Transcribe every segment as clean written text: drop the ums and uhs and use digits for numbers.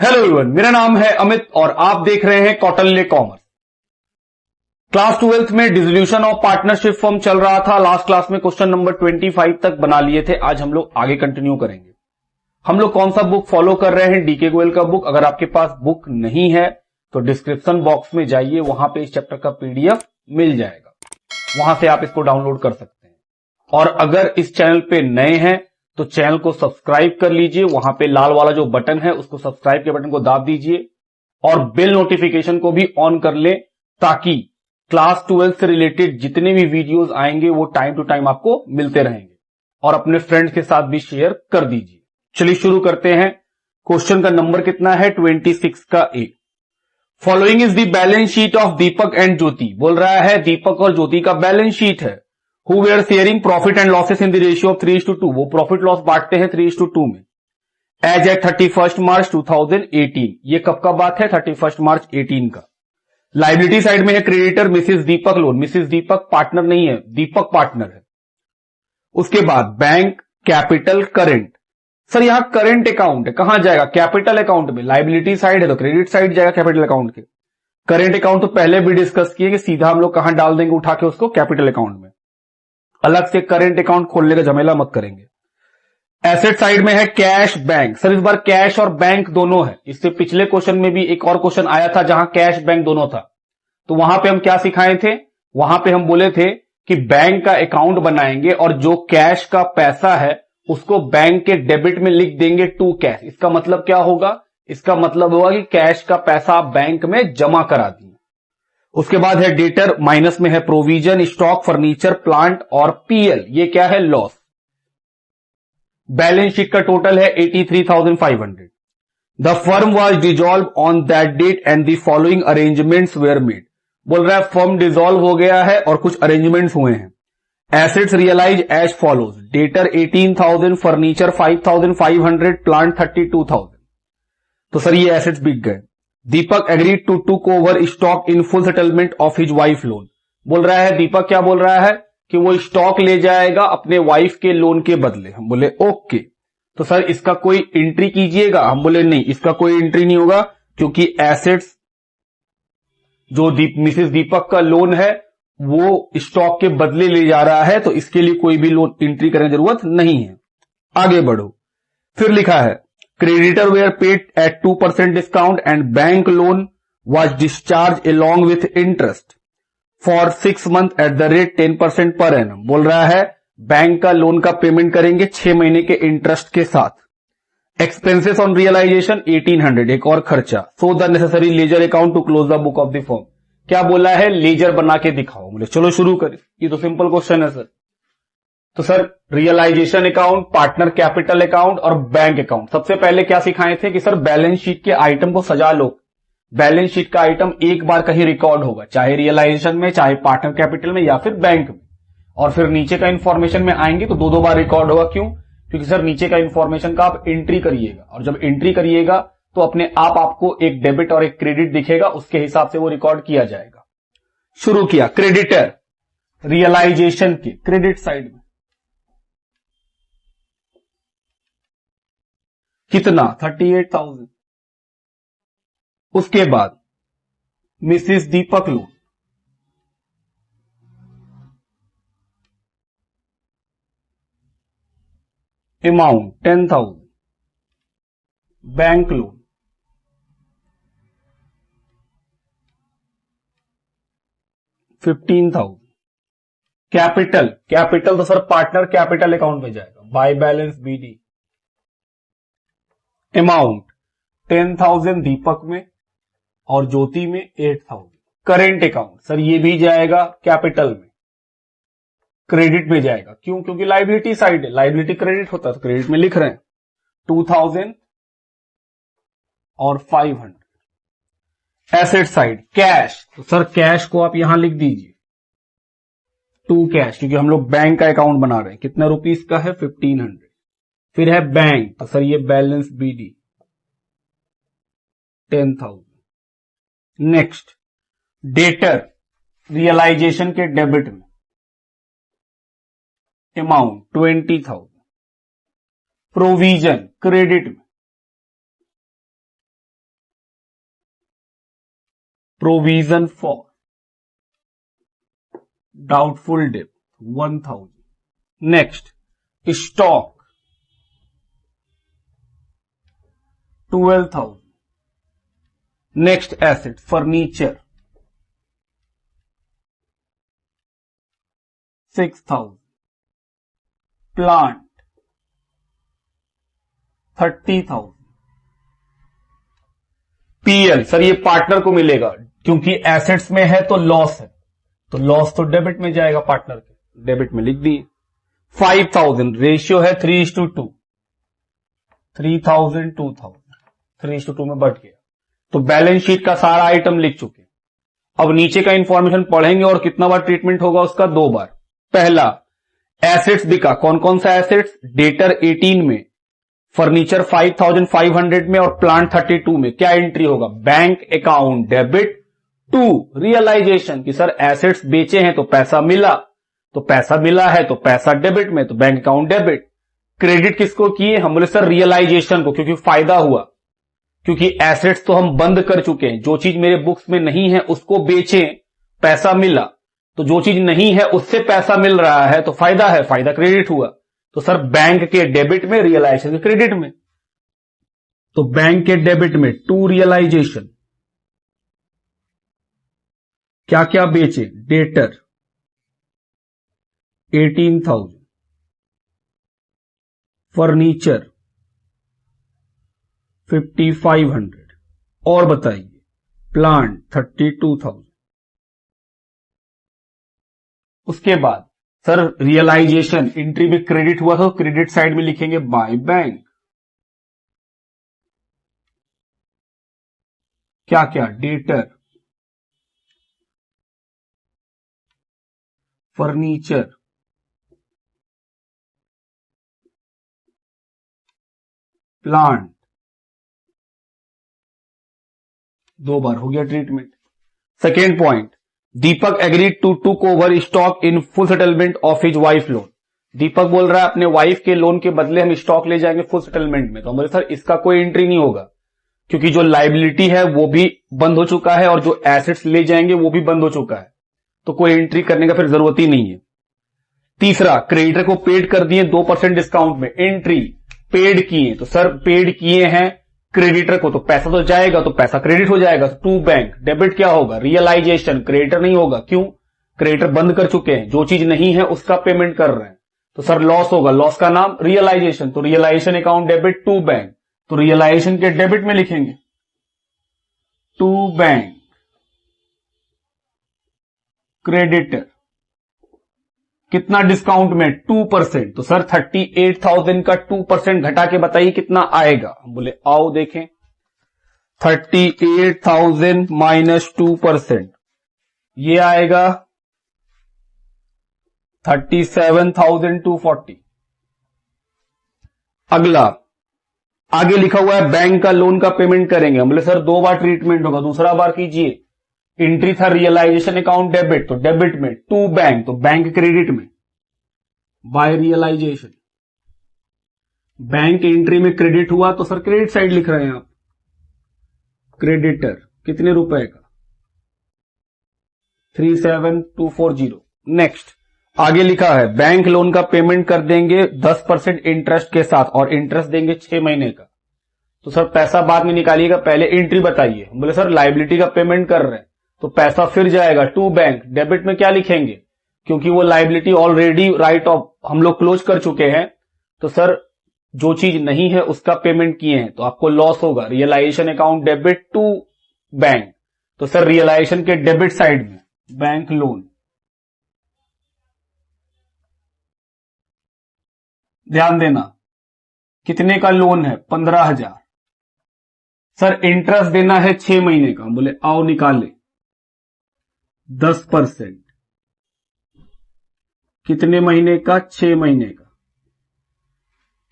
Hello everyone, मेरा नाम है अमित और आप देख रहे हैं कौटिल्य कॉमर्स। क्लास 12th में डिसोल्यूशन ऑफ पार्टनरशिप फॉर्म चल रहा था। लास्ट क्लास में क्वेश्चन नंबर 25 तक बना लिए थे। आज हम लोग आगे कंटिन्यू करेंगे। हम लोग कौन सा बुक फॉलो कर रहे हैं? डीके गोयल का बुक। अगर आपके पास बुक नहीं है तो डिस्क्रिप्शन बॉक्स में जाइए, वहां पे इस चैप्टर का पीडीएफ मिल जाएगा, वहां से आप इसको डाउनलोड कर सकते हैं। और अगर इस चैनल पे नए हैं तो चैनल को सब्सक्राइब कर लीजिए, वहां पे लाल वाला जो बटन है उसको सब्सक्राइब के बटन को दाब दीजिए और बेल नोटिफिकेशन को भी ऑन कर लें, ताकि क्लास 12 से रिलेटेड जितने भी वीडियोस आएंगे वो टाइम टू टाइम आपको मिलते रहेंगे। और अपने फ्रेंड्स के साथ भी शेयर कर दीजिए। चलिए शुरू करते हैं। क्वेश्चन का नंबर कितना है? 26 का A. Following is the balance sheet of Deepak and Jyoti. बोल रहा है दीपक और ज्योति का बैलेंस शीट है। Who were sharing profit and losses in the ratio of 3:2। वो प्रॉफिट लॉस बांटते हैं 3:2 में। As eight 31 March 2018। ये कब का बात है? 31 मार्च 18 का। लाइबिलिटी साइड में है creditor Mrs Deepak loan. Mrs दीपक पार्टनर नहीं है, दीपक पार्टनर है। उसके बाद बैंक, कैपिटल, करेंट। सर यहां करेंट अकाउंट है, कहां जाएगा? कैपिटल अकाउंट में। लाइबिलिटी साइड है तो क्रेडिट साइड जाएगा कैपिटल अकाउंट के। करेंट अकाउंट तो पहले भी डिस्कस किए कि सीधा हम लोग कहां डाल देंगे उठा के उसको? कैपिटल अकाउंट में। अलग से करेंट अकाउंट खोलने का झमेला मत करेंगे। एसेट साइड में है कैश, बैंक। सर इस बार कैश और बैंक दोनों है। इससे पिछले क्वेश्चन में भी एक और क्वेश्चन आया था जहां कैश बैंक दोनों था। तो वहां पे हम क्या सिखाए थे? वहां पे हम बोले थे कि बैंक का अकाउंट बनाएंगे और जो कैश का पैसा है उसको बैंक के डेबिट में लिख देंगे टू कैश। इसका मतलब क्या होगा? इसका मतलब होगा कि कैश का पैसा आप बैंक में जमा करा दिए। उसके बाद है डेटर, माइनस में है प्रोविजन, स्टॉक, फर्नीचर, प्लांट और पीएल। ये क्या है? लॉस। बैलेंस शीट का टोटल है 83,500। The firm was dissolve on that date and the following arrangements were made. बोल रहा है फर्म डिजॉल्व हो गया है और कुछ अरेंजमेंट्स हुए हैं। Assets realise as follows. Debtor 18,000, furniture 5,500, plant 32,000। तो सर ये एसेट्स बिक गए। Deepak agreed to took over stock in full settlement of his wife loan. बोल रहा है दीपक क्या बोल रहा है कि वो स्टॉक ले जाएगा अपने वाइफ के लोन के बदले। हम बोले ओके। तो सर इसका कोई एंट्री कीजिएगा? हम बोले नहीं, इसका कोई एंट्री नहीं होगा, क्योंकि एसेट्स जो मिसेस दीपक का लोन है वो स्टॉक के बदले ले जा रहा है, तो इसके लिए कोई भी लोन एंट्री करने की जरूरत नहीं है। आगे बढ़ो। फिर लिखा है creditor were paid at 2% discount and bank loan was discharged along with interest for 6 months at the rate 10% per annum। बोल रहा है बैंक का लोन का पेमेंट करेंगे 6 महीने के इंटरेस्ट के साथ। एक्सपेंसेस ऑन रियलाइजेशन 1800, एक और खर्चा। So the necessary ledger account to close the book of the firm. क्या बोला है? लेजर बना के दिखाओ। बोले चलो शुरू करें, ये तो सिंपल क्वेश्चन है सर। तो sir realisation account, partner capital account और बैंक अकाउंट। सबसे पहले क्या सिखाए थे कि सर बैलेंस शीट के आइटम को सजा लो। बैलेंस शीट का आइटम एक बार कहीं रिकॉर्ड होगा, चाहे रियलाइजेशन में, चाहे पार्टनर कैपिटल में या फिर बैंक में। और फिर नीचे का इंफॉर्मेशन में आएंगे तो दो बार रिकॉर्ड होगा। क्यों? क्योंकि सर नीचे का इंफॉर्मेशन का आप एंट्री करिएगा और जब एंट्री करिएगा तो अपने आप आपको एक डेबिट और एक क्रेडिट दिखेगा, उसके हिसाब से वो रिकॉर्ड किया जाएगा। शुरू किया। क्रेडिटर रियलाइजेशन के क्रेडिट साइड में कितना? 38,000। उसके बाद Mrs Deepak loan amount 10,000। Bank loan 15,000। Capital तो सर पार्टनर कैपिटल अकाउंट में जाएगा, by balance BD. Amount 10,000 Deepak में और ज्योति में 8,000। करेंट अकाउंट सर ये भी जाएगा कैपिटल में, क्रेडिट में जाएगा। क्यों? क्योंकि लाइबिलिटी साइड है, लाइबिलिटी क्रेडिट होता है तो क्रेडिट में लिख रहे हैं। 2,000 और 500। एसेट साइड कैश, तो सर कैश को आप यहां लिख दीजिए टू कैश, क्योंकि हम लोग बैंक का अकाउंट बना रहे हैं। कितना रुपीस का है? 1,500। फिर है बैंक, तो सर ये balance b d 10,000। Next debtor realisation के डेबिट में अमाउंट 20,000। प्रोविजन क्रेडिट में provision for doubtful debt 1000। Next stock 12,000। Next asset furniture 6,000। Plant 30,000। PL sir ये पार्टनर को मिलेगा क्योंकि एसेट्स में है तो लॉस है, तो लॉस तो डेबिट में जाएगा, पार्टनर के डेबिट में लिख दिए। 5,000 रेशियो है 3:2, 3,000 2,000 3:2 में बढ़ गया। तो बैलेंस शीट का सारा आइटम लिख चुके। अब नीचे का इंफॉर्मेशन पढ़ेंगे और कितना बार ट्रीटमेंट होगा उसका, 2 बार। पहला एसेट्स बिका, कौन कौन सा एसेट्स, डेटर 18 में, फर्नीचर 5,500 में और प्लांट 32 में। क्या एंट्री होगा, bank account debit to realisation कि सर एसेट्स बेचे हैं तो पैसा मिला, तो पैसा मिला है तो पैसा डेबिट में, तो बैंक अकाउंट डेबिट। क्रेडिट किसको किए, हम बोले सर रियलाइजेशन को, क्योंकि फायदा हुआ, क्योंकि एसेट्स तो हम बंद कर चुके हैं, जो चीज मेरे बुक्स में नहीं है उसको बेचे, पैसा मिला, तो जो चीज नहीं है उससे पैसा मिल रहा है तो फायदा है, फायदा क्रेडिट हुआ। तो सर बैंक के डेबिट में, रियलाइजेशन के क्रेडिट में। तो बैंक के डेबिट में टू रियलाइजेशन क्या क्या बेचे, डेटर 18,000, फर्नीचर 5,500 और बताइए प्लांट 32,000। उसके बाद सर रियलाइजेशन एंट्री में क्रेडिट हुआ तो क्रेडिट साइड में लिखेंगे बाय बैंक। क्या क्या, डेटर, फर्नीचर, प्लांट, 2 बार हो गया treatment. Second point, Deepak agreed to took over stock in full settlement of his wife loan. Deepak बोल रहा है अपने वाइफ के लोन के बदले हम स्टॉक ले जाएंगे फुल सेटलमेंट में। तो हम बोले सर इसका कोई एंट्री नहीं होगा, क्योंकि जो लाइबिलिटी है वो भी बंद हो चुका है और जो एसेट्स ले जाएंगे वो भी बंद हो चुका है, तो कोई एंट्री करने का फिर जरूरत ही नहीं है। तीसरा, क्रेडिटर को पेड कर दिए 2% डिस्काउंट में, एंट्री पेड किए, तो सर पेड किए हैं क्रेडिटर को तो पैसा तो जाएगा, तो पैसा क्रेडिट हो जाएगा। टू बैंक, डेबिट क्या होगा, रियलाइजेशन, क्रेडिटर नहीं होगा, क्यों, क्रेडिटर बंद कर चुके हैं, जो चीज नहीं है उसका पेमेंट कर रहे हैं, तो सर लॉस होगा, लॉस का नाम रियलाइजेशन, तो realisation account debit to bank, तो रियलाइजेशन के डेबिट में लिखेंगे टू बैंक क्रेडिटर। कितना डिस्काउंट में, 2%, तो सर 38,000 का 2% घटा के बताइए कितना आएगा। हम बोले आओ देखें, 38,000 माइनस 2%, ये आएगा 37,240। अगला आगे लिखा हुआ है बैंक का लोन का पेमेंट करेंगे। हम बोले सर 2 बार ट्रीटमेंट होगा, दूसरा बार कीजिए। एंट्री था रियलाइजेशन अकाउंट डेबिट, तो डेबिट में, टू बैंक तो बैंक क्रेडिट में, बाय रियलाइजेशन। बैंक एंट्री में क्रेडिट हुआ तो सर क्रेडिट साइड लिख रहे हैं आप, क्रेडिटर कितने रुपए का, 37,240। नेक्स्ट आगे लिखा है बैंक लोन का पेमेंट कर देंगे 10% इंटरेस्ट के साथ और इंटरेस्ट देंगे 6 महीने का। तो सर पैसा बाद में निकालिएगा, पहले एंट्री बताइए। बोले सर लाइबिलिटी का पेमेंट कर रहे हैं तो पैसा फिर जाएगा टू बैंक, डेबिट में क्या लिखेंगे, क्योंकि वो लाइबिलिटी ऑलरेडी राइट ऑफ हम लोग क्लोज कर चुके हैं, तो सर जो चीज नहीं है उसका पेमेंट किए हैं तो आपको लॉस होगा, realisation account debit to bank, तो सर रियलाइजेशन के डेबिट साइड में बैंक लोन। ध्यान देना कितने का लोन है, 15,000। सर इंटरेस्ट देना है 6 महीने का। बोले आओ निकाले, 10% कितने महीने का, 6 महीने का,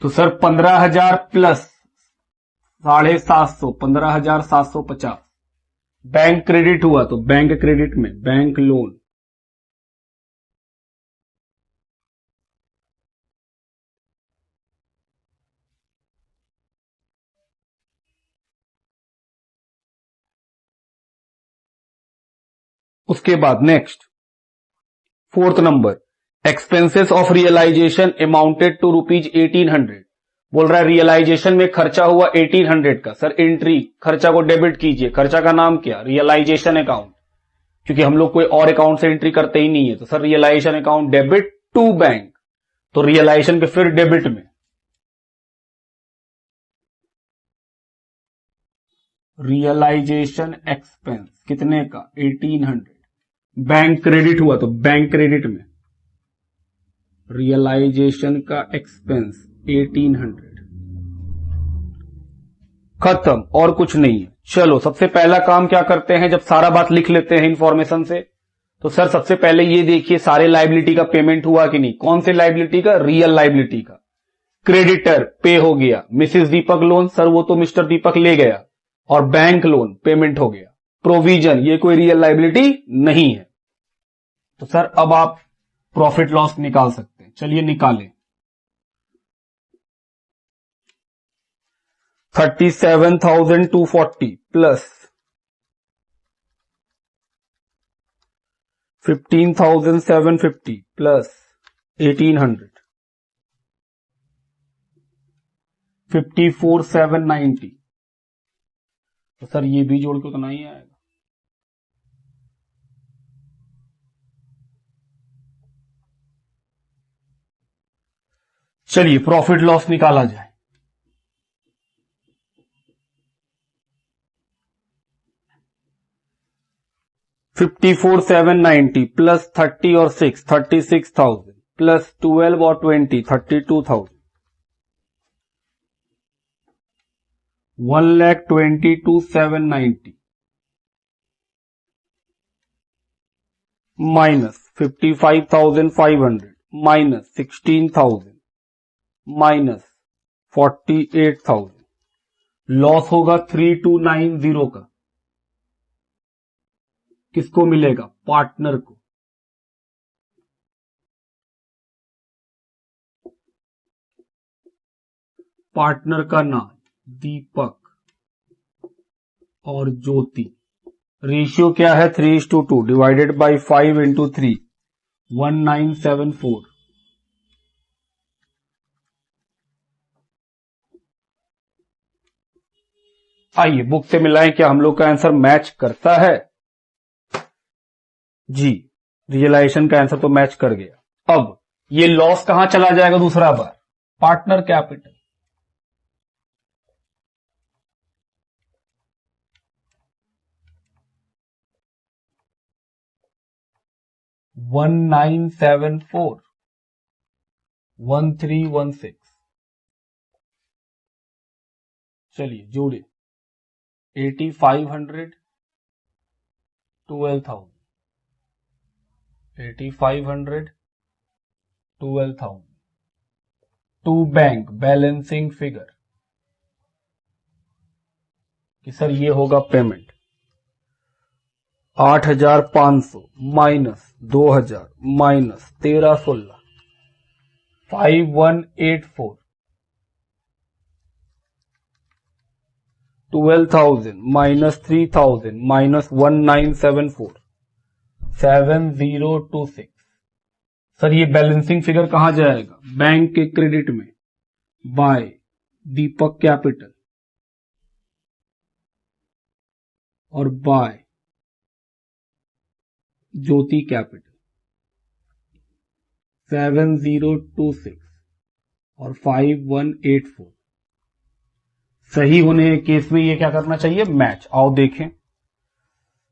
तो सर 15,000 प्लस 750, 15,750। बैंक क्रेडिट हुआ तो बैंक क्रेडिट में बैंक लोन, उसके बाद next 4th number, expenses of realisation amounted to ₹1800। बोल रहा है रियलाइजेशन में खर्चा हुआ 1800 का। सर एंट्री खर्चा को डेबिट कीजिए, खर्चा का नाम क्या, रियलाइजेशन अकाउंट, क्योंकि हम लोग कोई और अकाउंट से एंट्री करते ही नहीं है। तो sir realisation account debit to bank, तो रियलाइजेशन पे फिर डेबिट में रियलाइजेशन एक्सपेंस कितने का 1800, बैंक क्रेडिट हुआ तो बैंक क्रेडिट में रियलाइजेशन का एक्सपेंस 1800, खत्म, और कुछ नहीं है। चलो सबसे पहला काम क्या करते हैं, जब सारा बात लिख लेते हैं इंफॉर्मेशन से, तो सर सबसे पहले ये देखिए सारे लाइबिलिटी का पेमेंट हुआ कि नहीं। कौन से लाइबिलिटी का, रियल लाइबिलिटी का। क्रेडिटर पे हो गया, मिसेस दीपक लोन, सर वो तो मिस्टर दीपक ले गया, और बैंक लोन पेमेंट हो गया। प्रोविजन ये कोई रियल लाइबिलिटी नहीं है। तो सर अब आप प्रॉफिट लॉस निकाल सकते हैं, चलिए निकालें। 37,240 प्लस 15,750 प्लस 1800 54,790। तो सर ये भी जोड़ के उतना ही आएगा। चलिए प्रॉफिट लॉस निकाला जाए। $54,790 प्लस 30 और 6 36,000 प्लस 12 और 20 32,000 1,22,790 माइनस 55,500 माइनस 16,000 माइनस 48,000, लॉस होगा 3290 का। किसको मिलेगा, पार्टनर को। पार्टनर का नाम दीपक और ज्योति। रेशियो क्या है, 3:2 डिवाइडेड बाई 5 इंटू 3 1974। आइए बुक से मिलाएं, क्या हम लोग का आंसर मैच करता है। जी रियलाइजेशन का आंसर तो मैच कर गया। अब ये लॉस कहां चला जाएगा दूसरा बार, पार्टनर कैपिटल। $1974 1316। चलिए जोड़े 8500 12,000 8500 12,000 टू बैंक बैलेंसिंग फिगर कि सर ये होगा payment 8,500 minus 2,000 minus 1316 5184 12,000 minus 3,000 minus 1974 7026। Sir ये बैलेंसिंग फिगर कहां जाएगा, बैंक के क्रेडिट में बाय दीपक कैपिटल और बाय ज्योति कैपिटल। 7026 और 5184 सही होने के केस में ये क्या करना चाहिए, मैच। आओ देखें,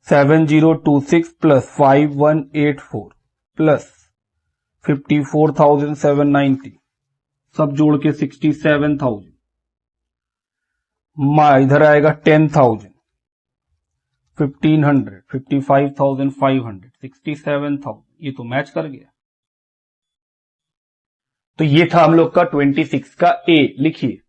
7026 प्लस 5184 प्लस 54,790 सब जोड़ के 67,000 इधर आएगा 10,000 1,500 55,500 67,000, ये तो मैच कर गया। तो ये था हम लोग का 26 का ए। लिखिए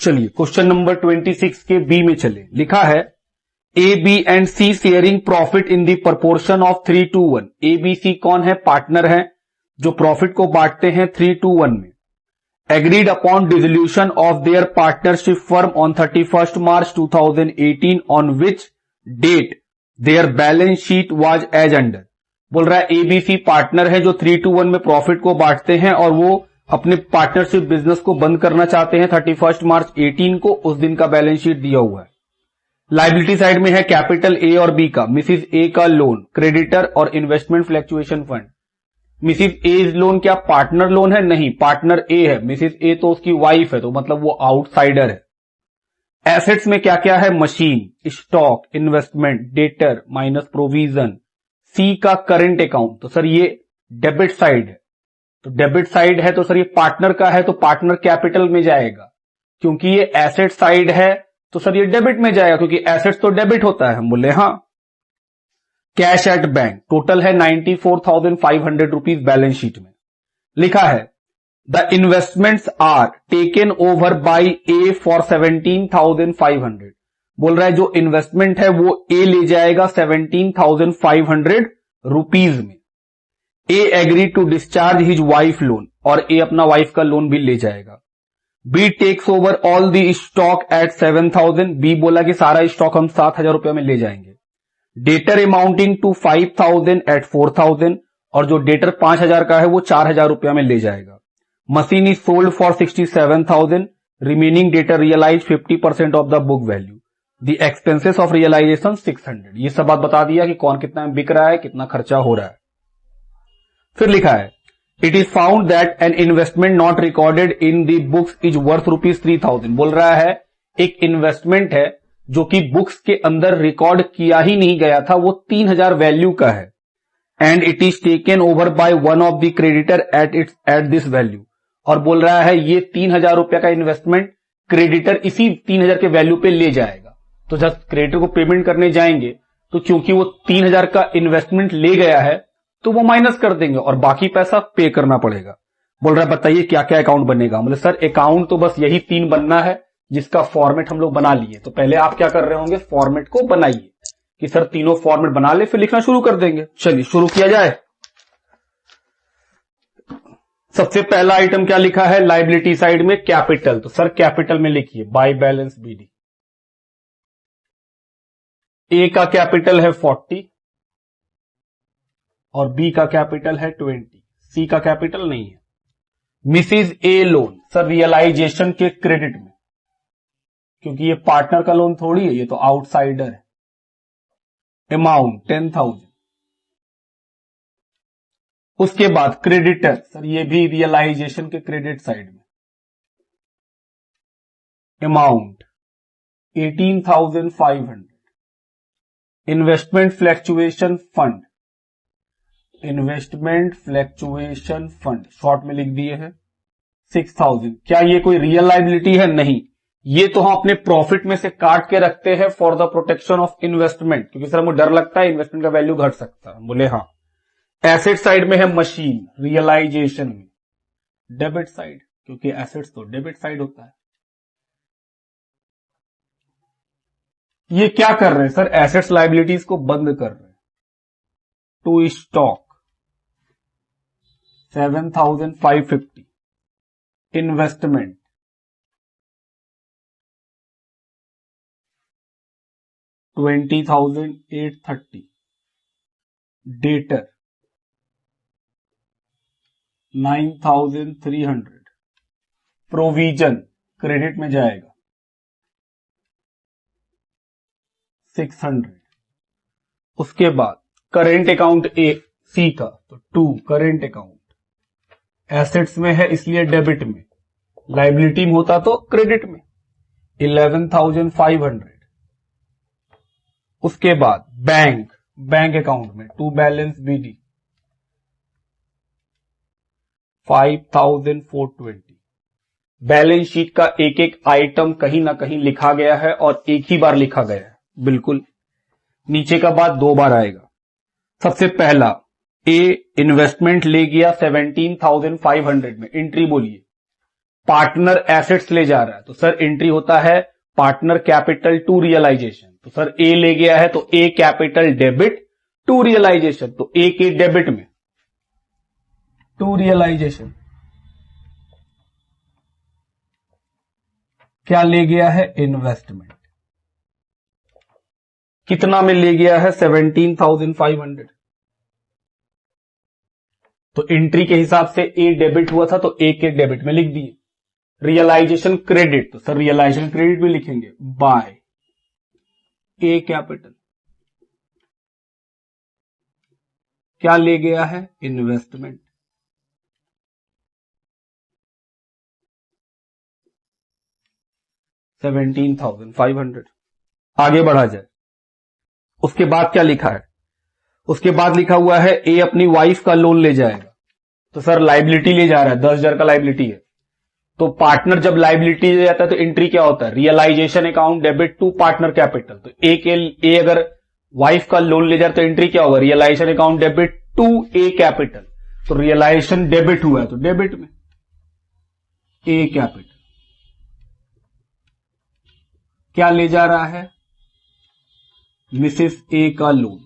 चलिए क्वेश्चन नंबर 26 के बी में चले। लिखा है A B and C sharing profit in the proportion of 3:1। A B C कौन है, पार्टनर है जो प्रॉफिट को बांटते हैं 3:1 में। agreed upon dissolution of their partnership firm on 31st March 2018 on which date their balance sheet was as under। बोल रहा है एबीसी पार्टनर है जो 3:1 में प्रॉफिट को बांटते हैं और वो अपने पार्टनरशिप बिजनेस को बंद करना चाहते हैं 31 मार्च 18 को, उस दिन का बैलेंस शीट दिया हुआ है। लाइबिलिटी साइड में है कैपिटल ए और बी का, मिसिस ए का लोन, क्रेडिटर और इन्वेस्टमेंट फ्लैक्चुएशन फंड। मिसिस ए लोन क्या पार्टनर लोन है? नहीं, पार्टनर ए है, मिसिस ए तो उसकी वाइफ है, तो मतलब वो आउटसाइडर है। एसेट्स में क्या क्या है? Machine, stock, investment, debtor minus provision. C का करंट अकाउंट, तो सर ये डेबिट साइड है, तो डेबिट साइड है तो सर ये पार्टनर का है तो पार्टनर कैपिटल में जाएगा। क्योंकि ये एसेट साइड है तो सर ये डेबिट में जाएगा, क्योंकि एसेट्स तो डेबिट होता है। हम बोले हाँ। कैश एट बैंक टोटल है 94,500 रुपीज बैलेंस शीट में। लिखा है the investments are taken over by A for 17,500। बोल रहा है जो इन्वेस्टमेंट है वो ए ले जाएगा 17,500 रुपीज में। A agree to discharge his wife loan, और ए अपना वाइफ का लोन भी ले जाएगा। B takes over all the stock at 7,000। B बोला कि सारा स्टॉक हम 7,000 रुपए में ले जाएंगे। डेटर अमाउंटिंग टू 5,000 एट 4,000, और जो डेटर 5,000 का है वो 4,000 रुपया में ले जाएगा। Machine is sold for 67,000। Remaining debtor realise 50% of the book value. The expenses of realisation 600। ये सब बात बता दिया कि कौन कितना बिक रहा है, कितना खर्चा हो रहा है। फिर लिखा है it is found that an investment not recorded in the books is worth ₹3,000। बोल रहा है एक इन्वेस्टमेंट है जो कि बुक्स के अंदर रिकॉर्ड किया ही नहीं गया था, वो 3,000 वैल्यू का है। And it is taken over by one of the creditor at this value. और बोल रहा है ये 3,000 रुपए का इन्वेस्टमेंट क्रेडिटर इसी 3,000 के वैल्यू पे ले जाएगा। तो जब क्रेडिटर को पेमेंट करने जाएंगे तो क्योंकि वो 3,000 का इन्वेस्टमेंट ले गया है तो वो माइनस कर देंगे और बाकी पैसा पे करना पड़ेगा। बोल रहा है बताइए क्या क्या अकाउंट बनेगा। मतलब सर अकाउंट तो बस यही 3 बनना है जिसका फॉर्मेट हम लोग बना लिए। तो पहले आप क्या कर रहे होंगे, फॉर्मेट को बनाइए कि सर तीनों फॉर्मेट बना ले, फिर लिखना शुरू कर देंगे। चलिए शुरू किया जाए। सबसे पहला आइटम क्या लिखा है, लाइबिलिटी साइड में कैपिटल। तो सर कैपिटल में लिखिए बाय बैलेंस बीडी। ए का कैपिटल है 40 और बी का कैपिटल है 20। सी का कैपिटल नहीं है। मिसिज ए लोन, सर रियलाइजेशन के क्रेडिट में, क्योंकि ये पार्टनर का लोन थोड़ी है, ये तो आउटसाइडर है। अमाउंट 10,000। उसके बाद क्रेडिटर, सर ये भी रियलाइजेशन के क्रेडिट साइड में। Amount 18,500। Investment fluctuation fund, investment fluctuation fund short में लिख दिए हैं 6,000। क्या ये कोई रियल लाइबिलिटी है? नहीं, ये तो हम अपने प्रॉफिट में से काट के रखते हैं for the protection of investment, क्योंकि सर हमको डर लगता है इन्वेस्टमेंट का वैल्यू घट सकता है। बोले हाँ। एसेट साइड में है मशीन, रियलाइजेशन में डेबिट साइड, क्योंकि एसेट्स तो डेबिट साइड होता है। ये क्या कर रहे हैं सर, एसेट्स लाइबिलिटीज को बंद कर रहे हैं। To stock 7,550। Investment 20,830। Debtor 9,300। Provision credit में जाएगा 600। उसके बाद करेंट अकाउंट ए सी का, तो 2 करेंट अकाउंट। एसेट्स में है इसलिए डेबिट में, लाइबिलिटी में होता तो क्रेडिट में 11,500। उसके बाद बैंक अकाउंट में to balance BD 5,420। Balance sheet का एक एक आइटम कहीं ना कहीं लिखा गया है और एक ही बार लिखा गया है, बिल्कुल नीचे का बात 2 बार आएगा। सबसे पहला ए इन्वेस्टमेंट ले गया 17,500 में, एंट्री बोलिए। पार्टनर एसेट्स ले जा रहा है तो सर एंट्री होता है पार्टनर कैपिटल टू रियलाइजेशन। तो सर ए ले गया है तो ए कैपिटल डेबिट टू रियलाइजेशन, तो ए के डेबिट में टू रियलाइजेशन। क्या ले गया है? इन्वेस्टमेंट। कितना में ले गया है? 17,500। तो एंट्री के हिसाब से ए डेबिट हुआ था तो ए के डेबिट में लिख दिए। रियलाइजेशन क्रेडिट, तो सर रियलाइजेशन क्रेडिट भी लिखेंगे बाय ए कैपिटल। क्या ले गया है? इन्वेस्टमेंट। $17,500। आगे बढ़ा जाए, उसके बाद क्या लिखा है? उसके बाद लिखा हुआ है ए अपनी वाइफ का लोन ले जाएगा। तो सर लाइबिलिटी ले जा रहा है, 10,000 का लाइबिलिटी है। तो पार्टनर जब लाइबिलिटी ले जाता है तो एंट्री क्या होता है? Realisation account debit to partner capital. तो ए अगर वाइफ का लोन ले जाए तो एंट्री क्या होगा? Realisation account debit to A capital. तो रियलाइजेशन डेबिट हुआ है तो डेबिट में ए कैपिटल। क्या ले जा रहा है? मिसेस ए का लोन।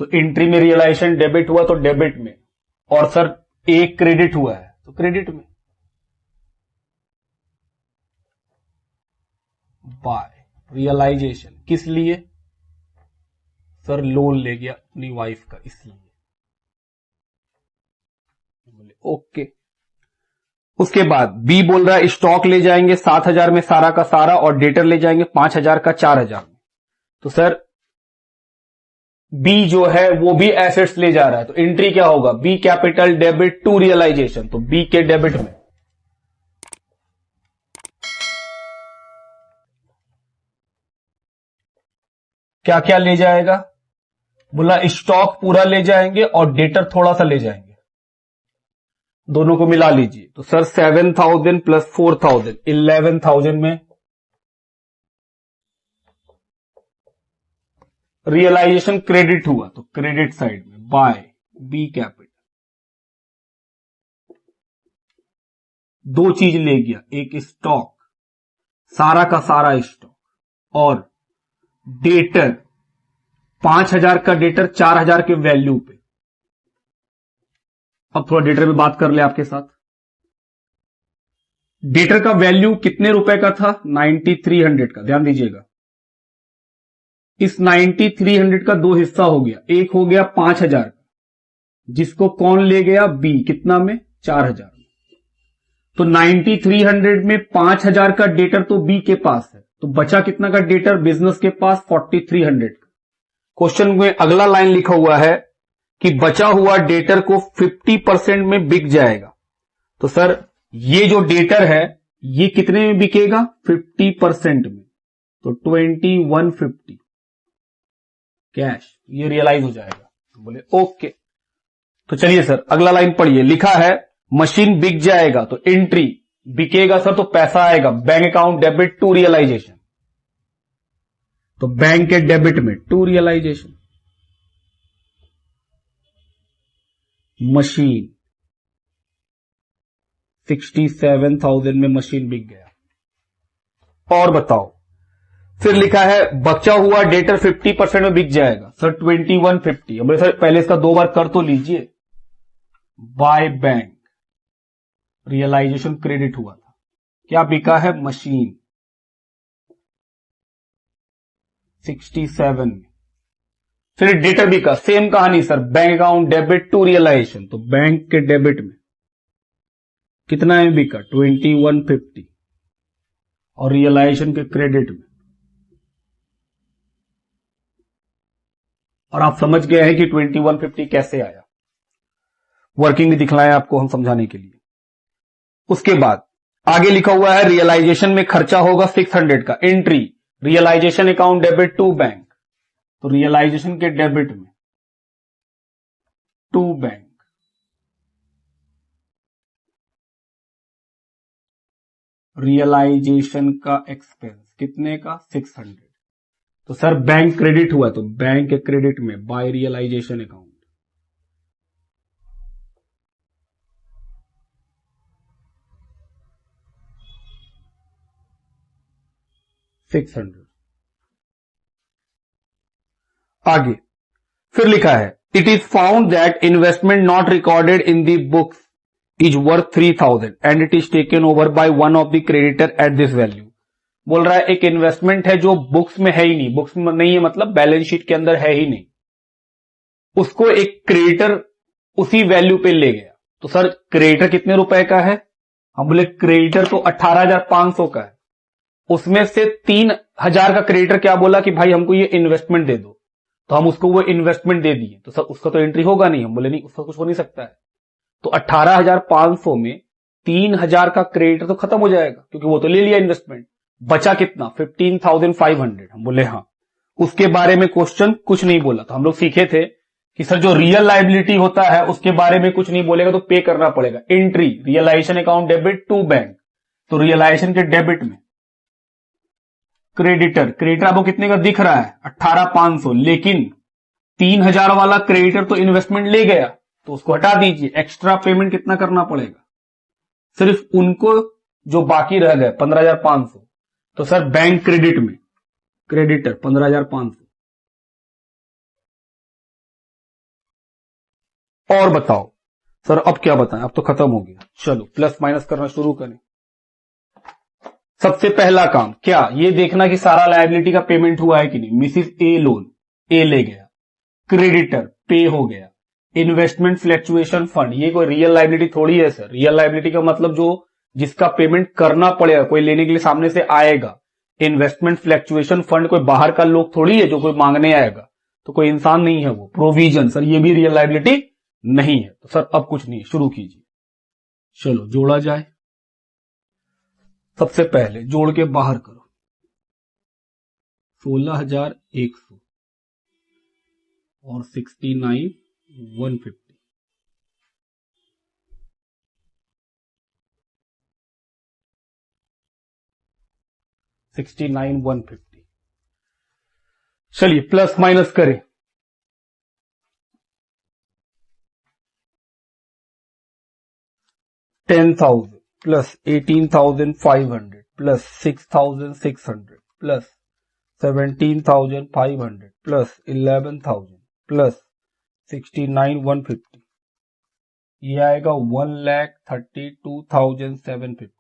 तो एंट्री में रियलाइजेशन डेबिट हुआ तो डेबिट में, और सर ए क्रेडिट हुआ है तो क्रेडिट में बाय रियलाइजेशन। किस लिए? सर लोन ले गया अपनी वाइफ का, इसलिए। बोले ओके। उसके बाद बी बोल रहा है स्टॉक ले जाएंगे 7,000 में सारा का सारा, और डेटर ले जाएंगे 5,000 का 4,000 में। तो सर बी जो है वो भी एसेट्स ले जा रहा है तो एंट्री क्या होगा? B capital debit to realisation. तो बी के डेबिट में क्या क्या ले जाएगा? बोला स्टॉक पूरा ले जाएंगे और डेटर थोड़ा सा ले जाएंगे, दोनों को मिला लीजिए। तो सर 7,000 प्लस 4,000 11,000 में रियलाइजेशन क्रेडिट हुआ तो क्रेडिट साइड में बाय बी कैपिटल। दो चीज ले गया, एक स्टॉक सारा का सारा स्टॉक, और डेटर 5,000 का डेटर 4,000 के वैल्यू पे। अब थोड़ा डेटर में बात कर ले आपके साथ। डेटर का वैल्यू कितने रुपए का था? 9,300 का। ध्यान दीजिएगा, इस 9,300 का दो हिस्सा हो गया। एक हो गया 5,000 का, जिसको कौन ले गया? बी। कितना में? 4,000 में। तो 9,300 में 5,000 का डेटर तो बी के पास है, तो बचा कितना का डेटर बिजनेस के पास? 4,300 का। क्वेश्चन में अगला लाइन लिखा हुआ है कि बचा हुआ डेटर को 50% में बिक जाएगा। तो सर ये जो डेटर है ये कितने में बिकेगा? 50% में। तो 2,150 कैश, ये रियलाइज हो जाएगा। बोले ओके। तो चलिए सर अगला लाइन पढ़िए। लिखा है मशीन बिक जाएगा तो एंट्री बिकेगा सर तो पैसा आएगा bank account debit to realisation. तो बैंक के डेबिट में टू रियलाइजेशन। मशीन 67,000 में मशीन बिक गया। और बताओ, फिर लिखा है बचा हुआ डेटर 50% में बिक जाएगा सर 2,150। अब सर पहले इसका दो बार कर तो लीजिए। बाय बैंक रियलाइजेशन क्रेडिट हुआ था, क्या बिका है? मशीन 67 में। फिर डेटर बिका, सेम कहानी sir, bank account debit to realisation. तो बैंक के डेबिट में कितना में बिका? 2,150, और रियलाइजेशन के क्रेडिट में। और आप समझ गए हैं कि 2,150 कैसे आया। वर्किंग भी दिखलाएं आपको हम समझाने के लिए। उसके बाद आगे लिखा हुआ है रियलाइजेशन में खर्चा होगा 600 का। Entry realisation account debit to bank. तो रियलाइजेशन के डेबिट में टू बैंक। रियलाइजेशन का एक्सपेंस कितने का? 600। तो सर बैंक क्रेडिट हुआ तो बैंक के क्रेडिट में बाय रियलाइजेशन अकाउंट। 600। आगे फिर लिखा है it is found that investment not recorded in the books is worth 3000 and it is taken over by one of the creditor at this value. बोल रहा है एक इन्वेस्टमेंट है जो बुक्स में है ही नहीं, बुक्स में नहीं है मतलब बैलेंस शीट के अंदर है ही नहीं, उसको एक क्रेडिटर उसी वैल्यू पे ले गया। तो सर क्रेडिटर कितने रुपए का है? हम बोले क्रेडिटर तो 18,500 का है, उसमें से 3,000 का क्रेडिटर क्या बोला कि भाई हमको ये इन्वेस्टमेंट दे दो, तो हम उसको वो इन्वेस्टमेंट दे दिए, तो सर उसका तो एंट्री होगा नहीं। हम बोले नहीं, उसका कुछ हो नहीं सकता है। तो 18,500 में 3,000 का क्रेडिटर तो खत्म हो जाएगा क्योंकि वो तो ले लिया इन्वेस्टमेंट। बचा कितना? 15,500। हम बोले हाँ। उसके बारे में क्वेश्चन कुछ नहीं बोला। तो हम लोग सीखे थे कि सर जो रियल लायबिलिटी होता है उसके बारे में कुछ नहीं बोलेगा तो पे करना पड़ेगा। Entry realisation account debit to bank, तो रियलाइजेशन के डेबिट में क्रेडिटर आपको कितने का दिख रहा है? 18,500, लेकिन 3,000 वाला क्रेडिटर तो इन्वेस्टमेंट ले गया, तो उसको हटा दीजिए। एक्स्ट्रा पेमेंट कितना करना पड़ेगा? सिर्फ उनको जो बाकी रह गए 15,500। तो सर बैंक क्रेडिट में क्रेडिटर 15,500। और बताओ सर अब क्या बताएं, अब तो खत्म हो गया। चलो प्लस माइनस करना शुरू करें। सबसे पहला काम क्या? ये देखना कि सारा लायबिलिटी का पेमेंट हुआ है कि नहीं। मिसिस ए लोन, ए ले गया, क्रेडिटर पे हो गया, इन्वेस्टमेंट फ्लैक्चुएशन फंड, ये कोई रियल लायबिलिटी थोड़ी है सर। रियल लायबिलिटी का मतलब जो जिसका पेमेंट करना पड़ेगा, कोई लेने के लिए सामने से आएगा। इन्वेस्टमेंट फ्लैक्चुएशन फंड कोई बाहर का लोग थोड़ी है जो कोई मांगने आएगा, तो कोई इंसान नहीं है वो। प्रोविजन सर ये भी रियल लायबिलिटी नहीं है। तो सर अब कुछ नहीं, शुरू कीजिए। चलो जोड़ा जाए। सबसे पहले जोड़ के बाहर करो 16,100 और 69,150। चलिए प्लस माइनस करें। 10,000 plus 18,500 plus 6,600 plus 17,500 plus 11,000 plus 69,150, ये आएगा 1,32,750।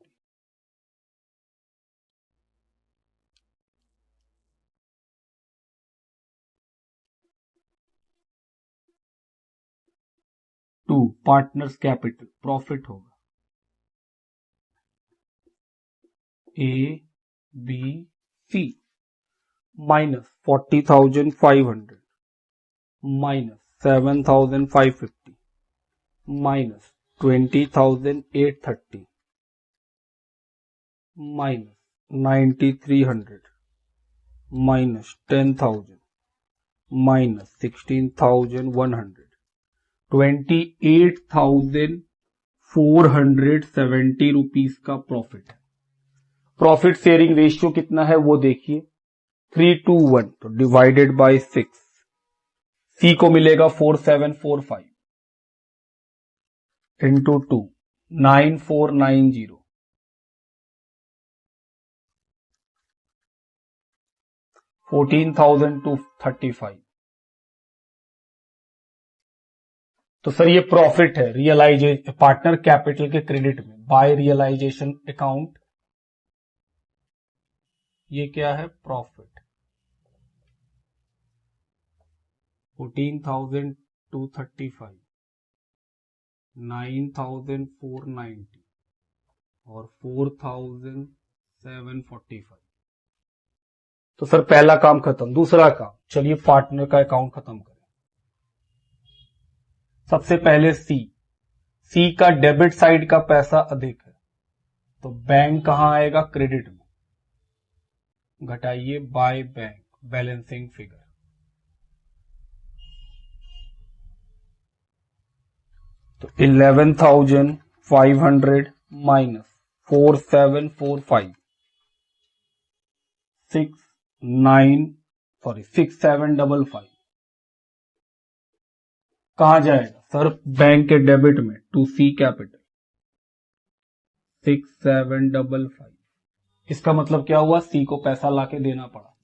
टू पार्टनर्स कैपिटल प्रॉफिट होगा ABC minus 40,500 minus 7,550 minus 20,830 minus 9,300 minus 10,000 minus 16,100, 28,470 rupees का प्रॉफिट है। प्रॉफिट शेयरिंग रेशियो कितना है वो देखिए, 3:1, तो डिवाइडेड बाय 6। सी को मिलेगा 4745 इंटू 2, 9490, 14,235। तो सर ये प्रॉफिट है रियलाइजेशन पार्टनर कैपिटल के क्रेडिट में बाय रियलाइजेशन अकाउंट। ये क्या है? प्रॉफिट 14,235, 9,490 और 4,745। तो सर पहला काम खत्म। दूसरा काम, चलिए पार्टनर का अकाउंट खत्म करें। सबसे पहले सी का डेबिट साइड का पैसा अधिक है, तो बैंक कहां आएगा? क्रेडिट में। घटाइए बाय बैंक, बैलेंसिंग फिगर। तो 11,500 माइनस 4,745, 6,755 कहां जाएगा सर? बैंक के डेबिट में टू सी कैपिटल 6,755। इसका मतलब क्या हुआ? सी को पैसा लाके देना पड़ा।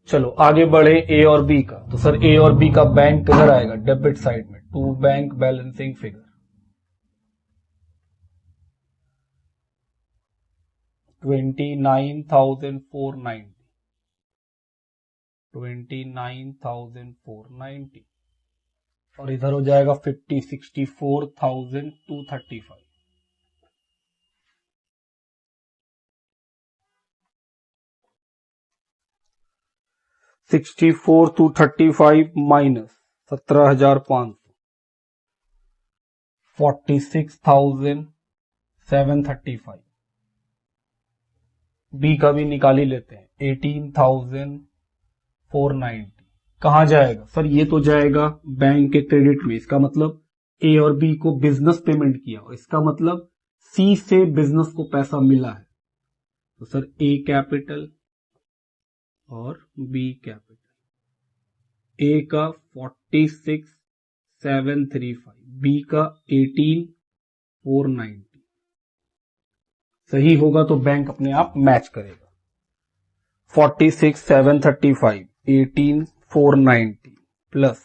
चलो आगे बढ़े ए और बी का। तो सर ए और बी का बैंक किधर आएगा? डेबिट साइड में, टू बैंक बैलेंसिंग फिगर। 29,490 और इधर हो जाएगा 64,235। माइनस 17,500 46,735। बी का भी निकाल ही लेते हैं 18,490। कहां जाएगा सर? ये तो जाएगा बैंक के क्रेडिट में। इसका मतलब ए और बी को बिजनेस पेमेंट किया, इसका मतलब सी से बिजनेस को पैसा मिला है। तो सर ए कैपिटल और बी कैपिटल। ए का 46,735, बी का 18,490 सही होगा तो बैंक अपने आप मैच करेगा। 46,735 18,490 प्लस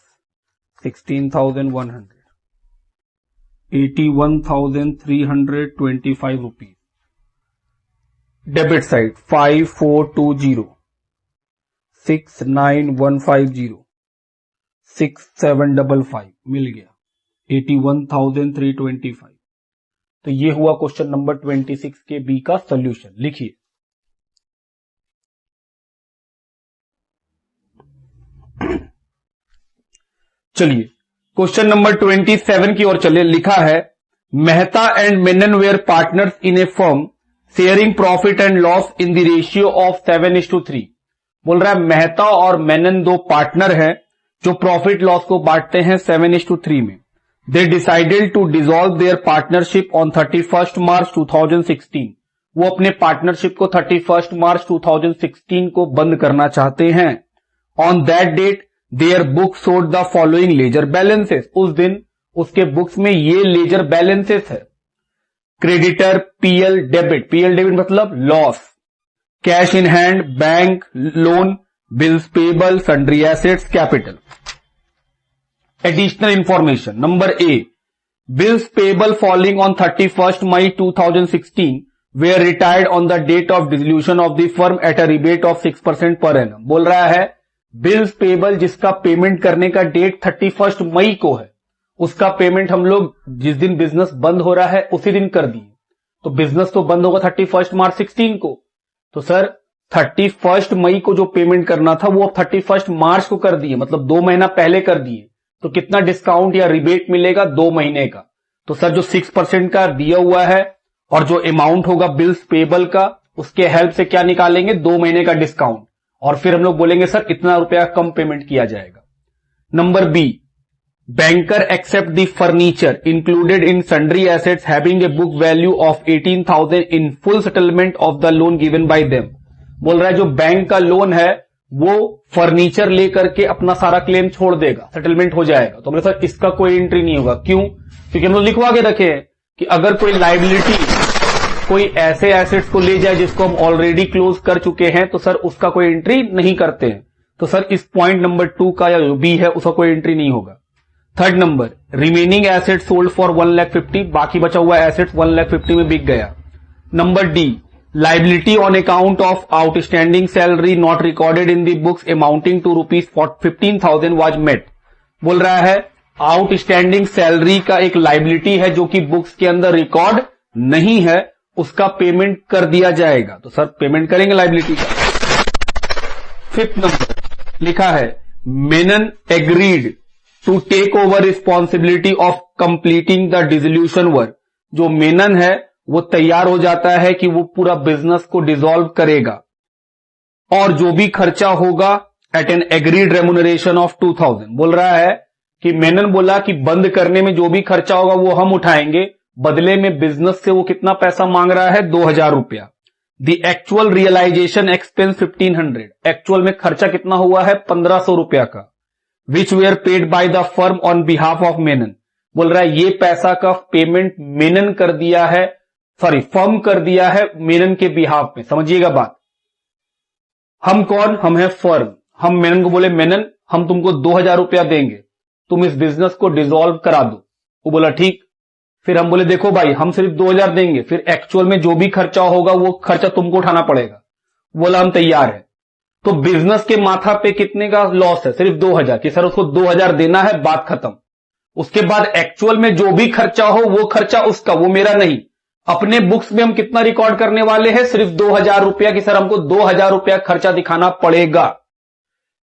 16,100 81,325 रुपीज। डेबिट साइड 5420 69150 6755 मिल गया 81,325। तो ये हुआ क्वेश्चन नंबर 26 के बी का सॉल्यूशन। लिखिए चलिए क्वेश्चन नंबर 27 की ओर चले। लिखा है Mehta and Menon were partners in a firm sharing profit and loss in the ratio of 7:3। बोल रहा है मेहता और मेनन दो पार्टनर हैं जो प्रॉफिट लॉस को बांटते हैं 7:3 में। They decided to dissolve their partnership on 31 March 2016। वो अपने पार्टनरशिप को 31 मार्च 2016 को बंद करना चाहते हैं। On that date their book showed the following ledger balances. उस दिन उसके बुक्स में ये लेजर बैलेंसेस है। Creditor PL debit, PL debit मतलब loss, cash in hand bank loan, bills payable, sundry assets, capital. Additional information number A, bills payable falling on 31 May 2016 were retired on the date of dissolution of the firm at a rebate of 6% per annum. बोल रहा है bills payable जिसका payment करने का date 31 मई को है, उसका payment हम लोग जिस दिन बिजनेस बंद हो रहा है उसी दिन कर दिए। तो बिजनेस तो बंद होगा 31 मार्च 16 को, तो सर 31 मई को जो पेमेंट करना था वो अब 31 मार्च को कर दिए, मतलब 2 महीना पहले कर दिए। तो कितना डिस्काउंट या रिबेट मिलेगा? 2 महीने का। तो सर जो 6% का दिया हुआ है और जो अमाउंट होगा बिल्स पेबल का, उसके हेल्प से क्या निकालेंगे? 2 महीने का डिस्काउंट, और फिर हम लोग बोलेंगे सर इतना रुपया कम पेमेंट किया जाएगा। Number B, banker accept the furniture included in sundry assets having a book value of 18,000 in full settlement of the loan given by them. बोल रहा है जो बैंक का लोन है वो फर्नीचर लेकर के अपना सारा क्लेम छोड़ देगा, सेटलमेंट हो जाएगा। तो बोले सर इसका कोई एंट्री नहीं होगा। क्यों? क्योंकि हम लोग लिखवा के रखे हैं कि अगर कोई लाइबिलिटी कोई ऐसे एसेट्स को ले जाए जिसको हम ऑलरेडी क्लोज कर चुके हैं तो सर उसका कोई एंट्री नहीं करते हैं। तो सर इस पॉइंट नंबर 2 का या बी है उसका कोई एंट्री नहीं होगा। Third number, remaining asset sold for 1,50,000, बाकी बचा हुआ एसेट्स 1,50,000 में बिक गया। Number D, liability on account of outstanding salary not recorded in the books amounting to ₹15,000 was met. बोल रहा है आउटस्टैंडिंग सैलरी का एक लाइबिलिटी है जो कि बुक्स के अंदर रिकॉर्ड नहीं है, उसका पेमेंट कर दिया जाएगा। तो सर पेमेंट करेंगे लाइबिलिटी का। फिफ्थ नंबर लिखा है Menon agreed to take over responsibility of completing the dissolution work. जो मेनन है वो तैयार हो जाता है कि वो पूरा बिजनेस को डिसॉल्व करेगा और जो भी खर्चा होगा at an agreed remuneration of 2,000। बोल रहा है कि मेनन बोला कि बंद करने में जो भी खर्चा होगा वो हम उठाएंगे, बदले में बिजनेस से वो कितना पैसा मांग रहा है? 2,000 रुपया। The actual realisation expense 1,500, actual में खर्चा कितना हुआ है? 1,500 रुपया का। Which were paid by the firm on behalf of Menon. बोल रहा है ये पैसा का पेमेंट मेनन कर दिया है, सॉरी फर्म कर दिया है मेनन के बिहाफ में। समझिएगा बात। हम कौन? हम है फर्म। हम मेनन को बोले मेनन हम तुमको 2,000 रुपया देंगे, तुम इस बिजनेस को डिसॉल्व करा दो। वो बोला ठीक। फिर हम बोले देखो भाई हम सिर्फ 2000 देंगे, फिर एक्चुअल में जो भी खर्चा होगा वो खर्चा तुमको उठाना पड़ेगा। बोला हम तैयार है। तो बिजनेस के माथा पे कितने का लॉस है? सिर्फ 2000 कि सर उसको 2000 देना है, बात खत्म। उसके बाद एक्चुअल में जो भी खर्चा हो वो खर्चा उसका, वो मेरा नहीं। अपने बुक्स में हम कितना रिकॉर्ड करने वाले हैं? सिर्फ 2000 रुपया कि सर हमको 2000 रुपया खर्चा दिखाना पड़ेगा।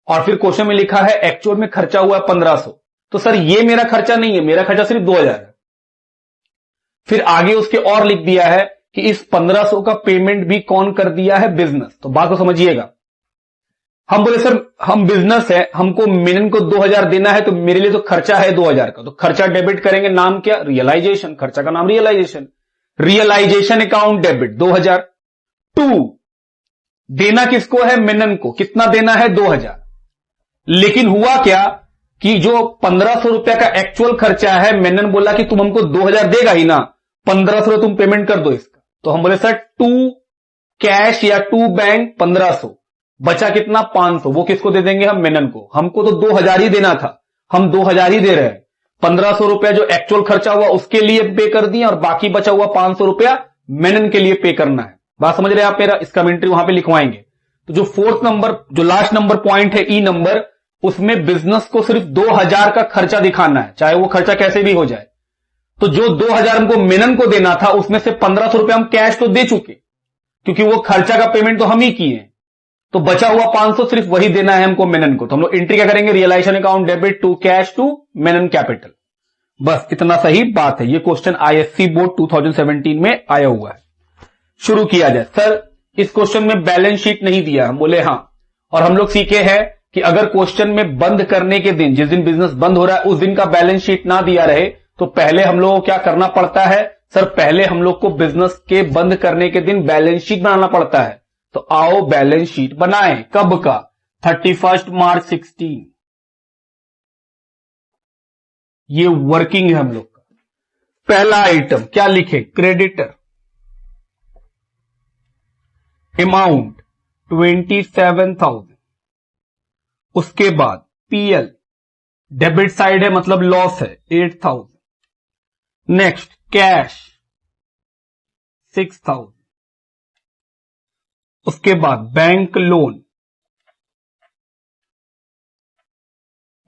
और फिर क्वेश्चन में लिखा है एक्चुअल में खर्चा हुआ 1500, तो सर ये मेरा खर्चा नहीं है, मेरा खर्चा सिर्फ 2000 है। फिर आगे उसके और लिख दिया है कि इस 1500 का पेमेंट भी कौन कर दिया है? बिजनेस। तो बात को समझिएगा। हम बोले सर हम बिजनेस है, हमको मिलन को 2000 देना है, तो मेरे लिए तो खर्चा है 2000 का, तो खर्चा डेबिट करेंगे, नाम क्या? रियलाइजेशन। खर्चा का नाम रियलाइजेशन। Realisation account debit 2000। देना किसको है? मिलन को। कितना देना है? 2000। लेकिन हुआ क्या कि जो 1500 रुपया का एक्चुअल खर्चा है, मेनन बोला कि तुम हमको 2000 देगा ही ना, 1500 तुम पेमेंट कर दो इसका। तो हम बोले सर टू कैश या टू बैंक 1500, बचा कितना? 500। वो किसको दे देंगे? हम मेनन को। हमको तो 2000 ही देना था, हम 2000 ही दे रहे हैं। 1500 रुपया जो एक्चुअल खर्चा हुआ उसके लिए पे कर दिए, और बाकी बचा हुआ 500 रुपया मेनन के लिए पे करना है। बात समझ रहे हैं आप मेरा? इसका कमेंट्री वहां पे लिखवाएंगे। तो जो फोर्थ नंबर, जो लास्ट नंबर पॉइंट है, ई नंबर, उसमें बिजनेस को सिर्फ 2000 का खर्चा दिखाना है, चाहे वो खर्चा कैसे भी हो जाए। तो जो 2000 हमको मेनन को देना था, उसमें से 1500 रुपया हम कैश तो दे चुके, क्योंकि वो खर्चा का पेमेंट तो हम ही किए हैं। तो बचा हुआ 500 सिर्फ वही देना है हमको मेनन को। तो हम लोग एंट्री क्या करेंगे? Realisation account debit to cash to Menon capital. बस इतना सही बात है। ये क्वेश्चन आईएससी बोर्ड 2017 में आया हुआ है। शुरू किया जाए। सर इस क्वेश्चन में बैलेंस शीट नहीं दिया। हम बोले हां, और हम लोग सीखे हैं कि अगर क्वेश्चन में बंद करने के दिन, जिस दिन बिजनेस बंद हो रहा है, उस दिन का बैलेंस शीट ना दिया रहे, तो पहले हम लोगों को क्या करना पड़ता है? सर पहले हम लोग को बिजनेस के बंद करने के दिन बैलेंस शीट बनाना पड़ता है। तो आओ बैलेंस शीट बनाएं। कब का? 31 मार्च 16। ये वर्किंग है हम लोग का। पहला आइटम क्या लिखे? Creditor, amount 27,000। उसके बाद पीएल, डेबिट साइड है मतलब लॉस है, 8,000। Next cash 6,000। उसके बाद bank loan,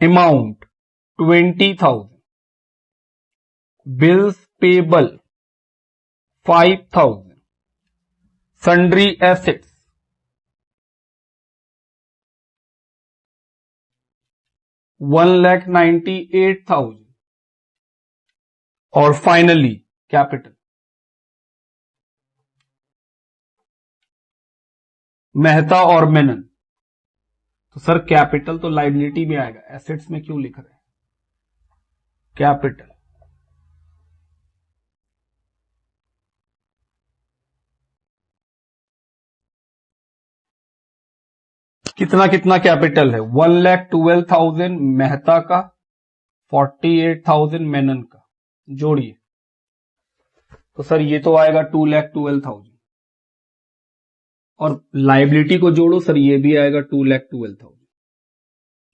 amount 20,000। Bills payable 5,000। Sundry assets 1,98,000। और फाइनली कैपिटल, मेहता और मेनन। तो सर कैपिटल तो लायबिलिटी में आएगा, एसेट्स में क्यों लिख रहे हैं? कैपिटल कितना कितना कैपिटल है? 1,12,000 मेहता का, 48,000 मेनन का। जोड़िए तो सर ये तो आएगा 2,12,000। और लायबिलिटी को जोड़ो सर, ये भी आएगा 2,12,000।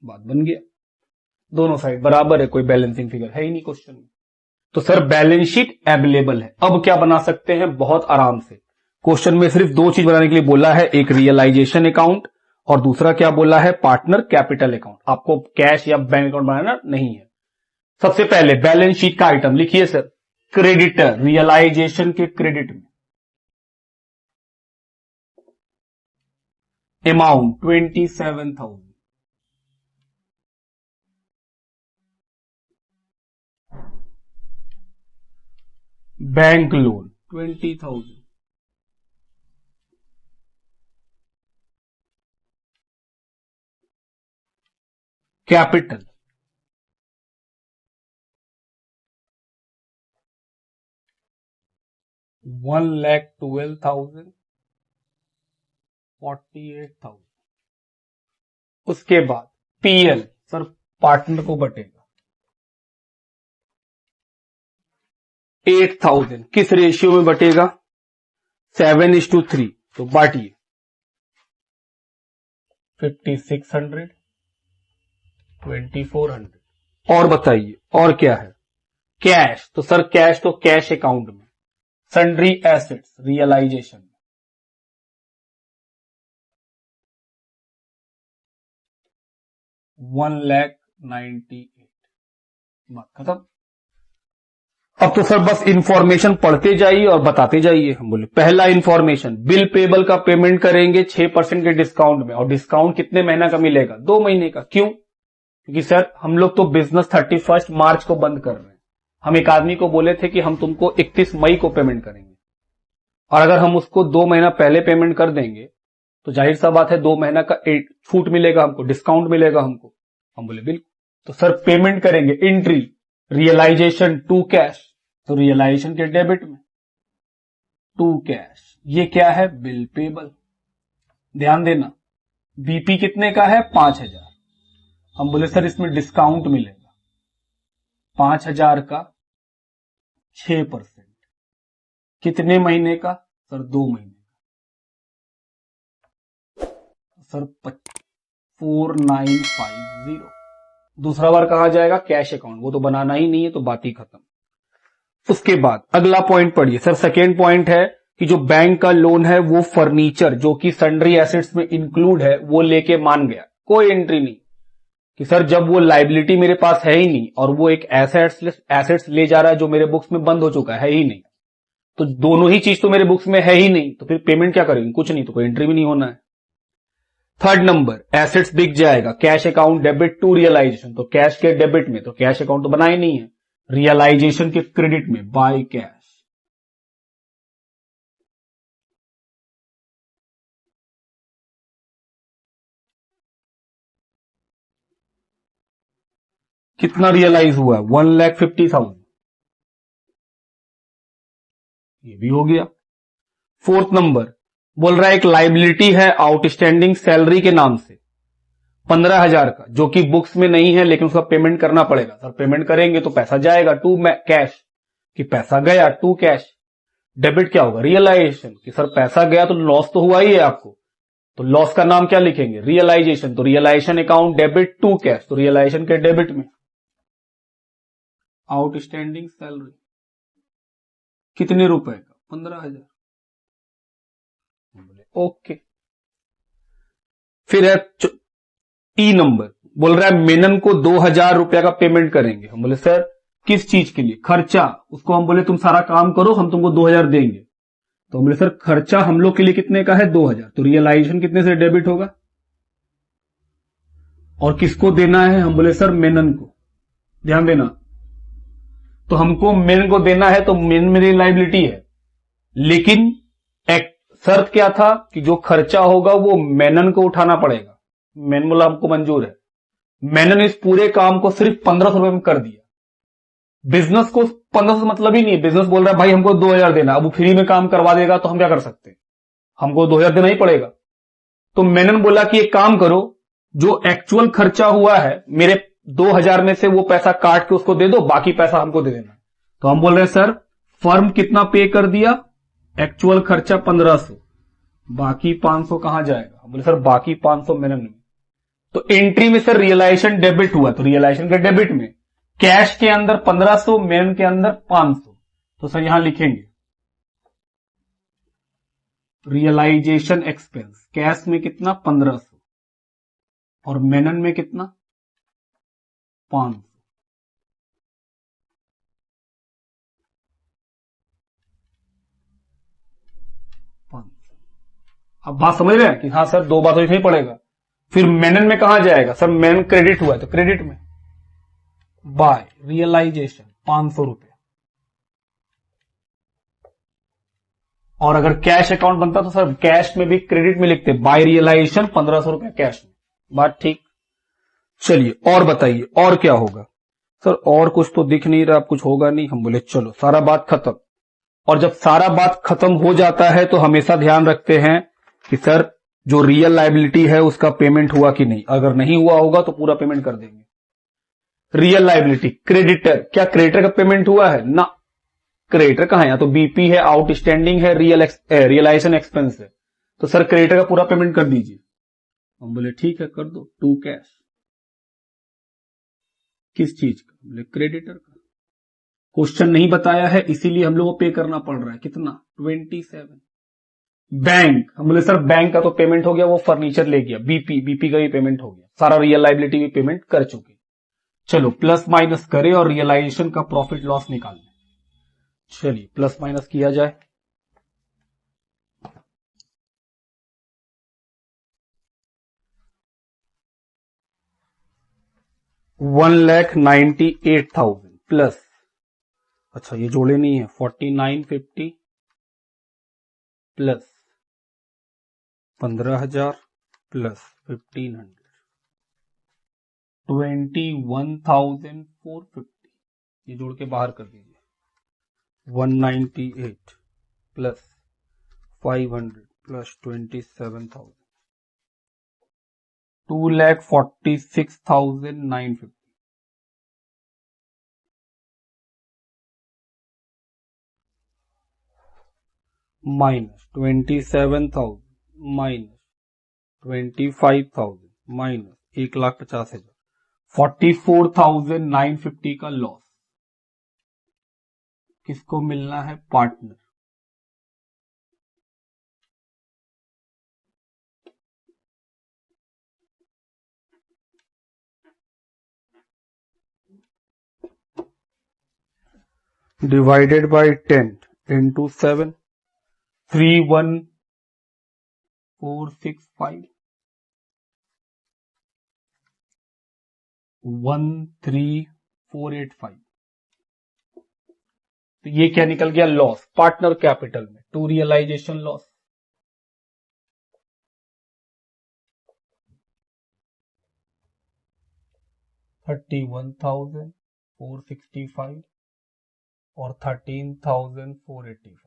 बात बन गया। दोनों साइड बराबर है, कोई बैलेंसिंग फिगर है ही नहीं क्वेश्चन में। तो सर बैलेंस शीट अवेलेबल है। अब क्या बना सकते हैं? बहुत आराम से। क्वेश्चन में सिर्फ दो चीज बनाने के लिए बोला है, एक रियलाइजेशन अकाउंट और दूसरा क्या बोला है? Partner capital account. आपको कैश या बैंक अकाउंट बनाना नहीं है। सबसे पहले बैलेंस शीट का आइटम लिखिए सर, क्रेडिटर, रियलाइजेशन के क्रेडिट में अमाउंट 27,000। Bank loan 20,000। कैपिटल 1,12,000, 48,000। उसके बाद पीएल सर पार्टनर को बटेगा 8,000। किस रेशियो में बटेगा? 7:3। तो बांटिए 5,600, 2,400। और बताइए और क्या है? कैश, तो सर कैश तो कैश अकाउंट में, सन्ड्री एसेट्स रियलाइजेशन 1,98,000, बात खत्म। अब तो सर बस इंफॉर्मेशन पढ़ते जाइए और बताते जाइए। हम बोले पहला इंफॉर्मेशन, बिल पेबल का पेमेंट करेंगे 6% के डिस्काउंट में, और डिस्काउंट कितने महीना का मिलेगा? 2 महीने का। क्यों? क्योंकि सर हम लोग तो बिजनेस 31 मार्च को बंद कर रहे हैं। हम एक आदमी को बोले थे कि हम तुमको 31 मई को पेमेंट करेंगे, और अगर हम उसको 2 महीना पहले पेमेंट कर देंगे तो जाहिर सा बात है 2 महीना का छूट मिलेगा हमको, डिस्काउंट मिलेगा हमको। हम बोले बिल्कुल। तो सर पेमेंट करेंगे, एंट्री रियलाइजेशन टू कैश, तो रियलाइजेशन के डेबिट में टू कैश। ये क्या है? Bill payable. ध्यान देना, बीपी कितने का है? 5,000। हम बोले सर इसमें डिस्काउंट मिलेगा 5,000 का 6%, कितने महीने का? सर 2 महीने का। सर 4950। दूसरा बार कहा जाएगा कैश अकाउंट, वो तो बनाना ही नहीं है, तो बात ही खत्म। उसके बाद अगला पॉइंट पढ़िए सर। सेकेंड पॉइंट है कि जो बैंक का लोन है वो फर्नीचर जो कि सन्ड्री एसेट्स में इंक्लूड है वो लेके मान गया, कोई एंट्री नहीं कि सर जब वो लाइबिलिटी मेरे पास है ही नहीं और वो एक एसेट्स ले जा रहा है जो मेरे बुक्स में बंद हो चुका है ही नहीं, तो दोनों ही चीज तो मेरे बुक्स में है ही नहीं, तो फिर पेमेंट क्या करेंगे? कुछ नहीं, तो कोई एंट्री भी नहीं होना है। थर्ड नंबर, एसेट्स बिक जाएगा, cash account debit to realisation, तो कैश के डेबिट में, तो कैश अकाउंट तो बना ही नहीं है, रियलाइजेशन के क्रेडिट में बाय कैश। कितना रियलाइज हुआ? 1,50,000, ये भी हो गया। फोर्थ नंबर बोल रहा है एक लाइबिलिटी है आउटस्टैंडिंग सैलरी के नाम से 15,000 का, जो कि बुक्स में नहीं है लेकिन उसका पेमेंट करना पड़ेगा। सर पेमेंट करेंगे तो पैसा जाएगा टू कैश, कि पैसा गया टू कैश। डेबिट क्या होगा? रियलाइजेशन, कि सर पैसा गया तो लॉस तो हुआ ही है आपको, तो लॉस का नाम क्या लिखेंगे? रियलाइजेशन, तो realisation account debit to cash, तो रियलाइजेशन के डेबिट में आउटस्टैंडिंग सैलरी कितने रुपए का? 15,000। ओके। फिर है टी नंबर, बोल रहा है मेनन को 2,000 रुपया का पेमेंट करेंगे। हम बोले सर किस चीज के लिए? खर्चा। उसको हम बोले तुम सारा काम करो, हम तुमको 2,000 देंगे। तो हम बोले सर खर्चा हम लोग के लिए कितने का है? 2,000, तो रियलाइजेशन कितने से डेबिट होगा? और किसको देना है? हम बोले सर मेनन को। ध्यान देना, तो हमको मेनन को देना है, तो मेनन मेरी लाइबिलिटी है, लेकिन एक शर्त क्या था कि जो खर्चा होगा वो मेनन को उठाना पड़ेगा। मैंने बोला हमको मंजूर है। मैंने इस पूरे काम को सिर्फ 1,500 रुपए में कर दिया। बिजनेस को 1,500 से मतलब ही नहीं, बिजनेस बोल रहा है भाई हमको 2,000 देना, अब वो फ्री में काम करवा देगा तो हम क्या कर सकते हैं, हमको 2,000 देना ही पड़ेगा। तो मैंने बोला कि एक काम करो, जो एक्चुअल खर्चा हुआ है मेरे 2,000 में से वो पैसा काट के उसको दे दो, बाकी पैसा हमको दे देना। तो हम बोल रहे हैं सर फर्म कितना पे कर दिया? एक्चुअल खर्चा 1,500, बाकी 500 कहां जाएगा? हम बोले सर बाकी 500 मैंने। तो एंट्री में सर रियलाइजेशन डेबिट हुआ, तो रियलाइजेशन के डेबिट में कैश के अंदर 1,500, मेन के अंदर 500, तो सर यहां लिखेंगे रियलाइजेशन एक्सपेंस। कैश में कितना? 1,500, और मेनन में कितना? 500। अब बात समझ रहे हैं कि हाँ सर दो बातों नहीं पड़ेगा। फिर मेनन में कहां जाएगा? सर मेन क्रेडिट हुआ है तो क्रेडिट में बाय रियलाइजेशन 500 रुपए। और अगर कैश अकाउंट बनता तो सर कैश में भी क्रेडिट में लिखते बाय रियलाइजेशन 1,500 रुपए कैश में। बात ठीक। चलिए और बताइए और क्या होगा? सर और कुछ तो दिख नहीं रहा, कुछ होगा नहीं। हम बोले चलो सारा बात खत्म। और जब सारा बात खत्म हो जाता है तो हमेशा ध्यान रखते हैं कि सर जो रियल लायबिलिटी है उसका पेमेंट हुआ कि नहीं। अगर नहीं हुआ होगा तो पूरा पेमेंट कर देंगे। रियल लायबिलिटी क्रेडिटर, क्या क्रेडिटर का पेमेंट हुआ है ना? क्रेडिटर कहां है? या तो बीपी है, आउटस्टैंडिंग है, रियलाइजेशन एक्सपेंस है। तो सर क्रेडिटर का पूरा पेमेंट कर दीजिए। हम बोले ठीक है कर दो टू कैश। किस चीज का? बोले क्रेडिटर का। क्वेश्चन नहीं बताया है इसीलिए हम लोग को पे करना पड़ रहा है। कितना? 27। बैंक, हम बोले सर बैंक का तो पेमेंट हो गया, वो फर्नीचर ले गया। बीपी का भी पेमेंट हो गया, सारा रियल लाइबिलिटी भी पेमेंट कर चुके। चलो प्लस माइनस करें और रियलाइजेशन का प्रॉफिट लॉस निकाल लें। चलिए प्लस माइनस किया जाए। $1,98,000 प्लस, अच्छा ये जोड़े नहीं है, 4950 प्लस 15,000 प्लस 1,500, 21,450। ये जोड़ के बाहर कर दीजिए। 198 plus 500 plus 27,000, 2,46,950 minus 27,000 minus 25,000 minus 1,50,000, 44,950 का लॉस किसको मिलना है? पार्टनर। Divided by 10 into 7, 31,465, 13,485। तो ये क्या निकल गया? लॉस पार्टनर कैपिटल में, टू रियलाइजेशन लॉस। $31,465 और 13,485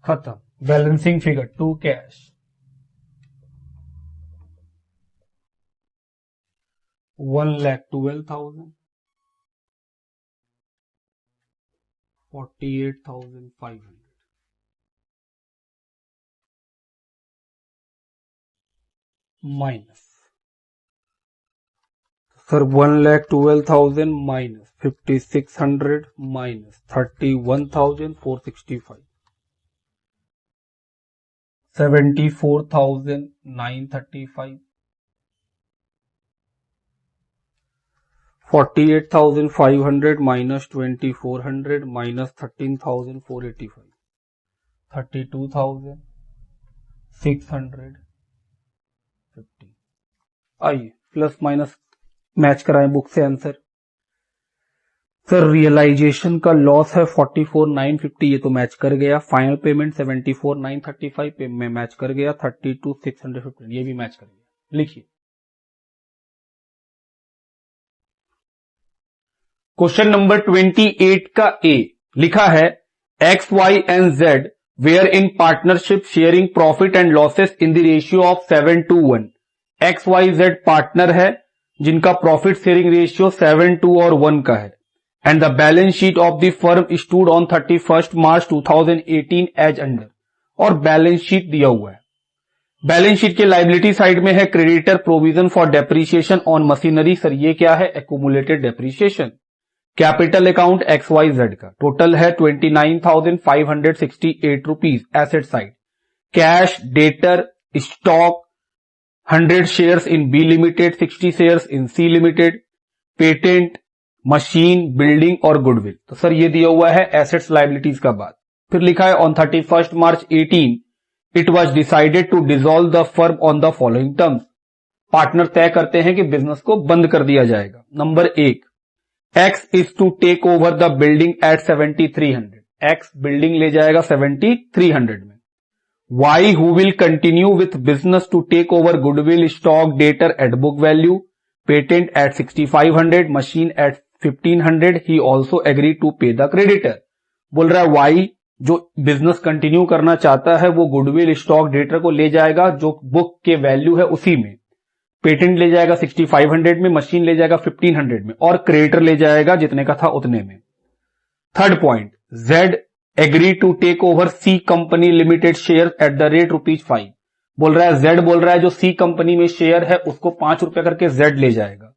खत्म। Balancing figure to cash, 1,12,000, 48,500 minus, sir 1,12,000 minus 5,600 minus 31,465, 74,935, 48,500 minus 2,400 minus 13,485, 32,650। आइए प्लस माइनस मैच कराएं बुक से आंसर। सर रियलाइजेशन का लॉस है 44,950, ये तो मैच कर गया। फाइनल पेमेंट 74,935 में मैच कर गया। 32,615 ये भी मैच कर गया। लिखिए क्वेश्चन नंबर 28 का ए लिखा है X Y and Z were in partnership sharing profit and losses in the ratio of 7:1। X Y Z partner है जिनका प्रॉफिट शेयरिंग रेशियो 7:2 और 1 का है and the balance sheet of the firm stood on 31 March 2018 as under. और balance sheet दिया हुआ है। Balance sheet के लाइबिलिटी साइड में है creditor provision for depreciation on machinery. Sir ये क्या है? Accumulated depreciation. Capital account X Y Z का टोटल है 29,568 rupees asset side. Cash, debtor, stock 100 shares in B limited, 60 shares in C limited, patent, machine, building और goodwill. तो sir ये दिया हुआ है एसेट्स लाइबिलिटीज का बात। फिर लिखा है on 31 March 18 it was decided to dissolve the firm on the following terms. Partner तय करते हैं कि बिजनेस को बंद कर दिया जाएगा। Number 1, X is to take over the building at 7,300। X building ले जाएगा 7,300 में। Y who will continue with business to take over goodwill, stock, debtor at book value, patent at 6,500, machine at 1,500। He also agree to pay the creditor. बोल रहा है Y जो business continue करना चाहता है वो गुडविल, स्टॉक, डेटर को ले जाएगा जो बुक के वैल्यू है उसी में, पेटेंट ले जाएगा 6,500 में, मशीन ले जाएगा 1,500 में और क्रेडिटर ले जाएगा जितने का था उतने में। Third point, Z agree to take over C company limited share at the rate ₹5। बोल रहा है जेड बोल रहा है जो सी कंपनी में शेयर है उसको ₹5 करके जेड ले जाएगा।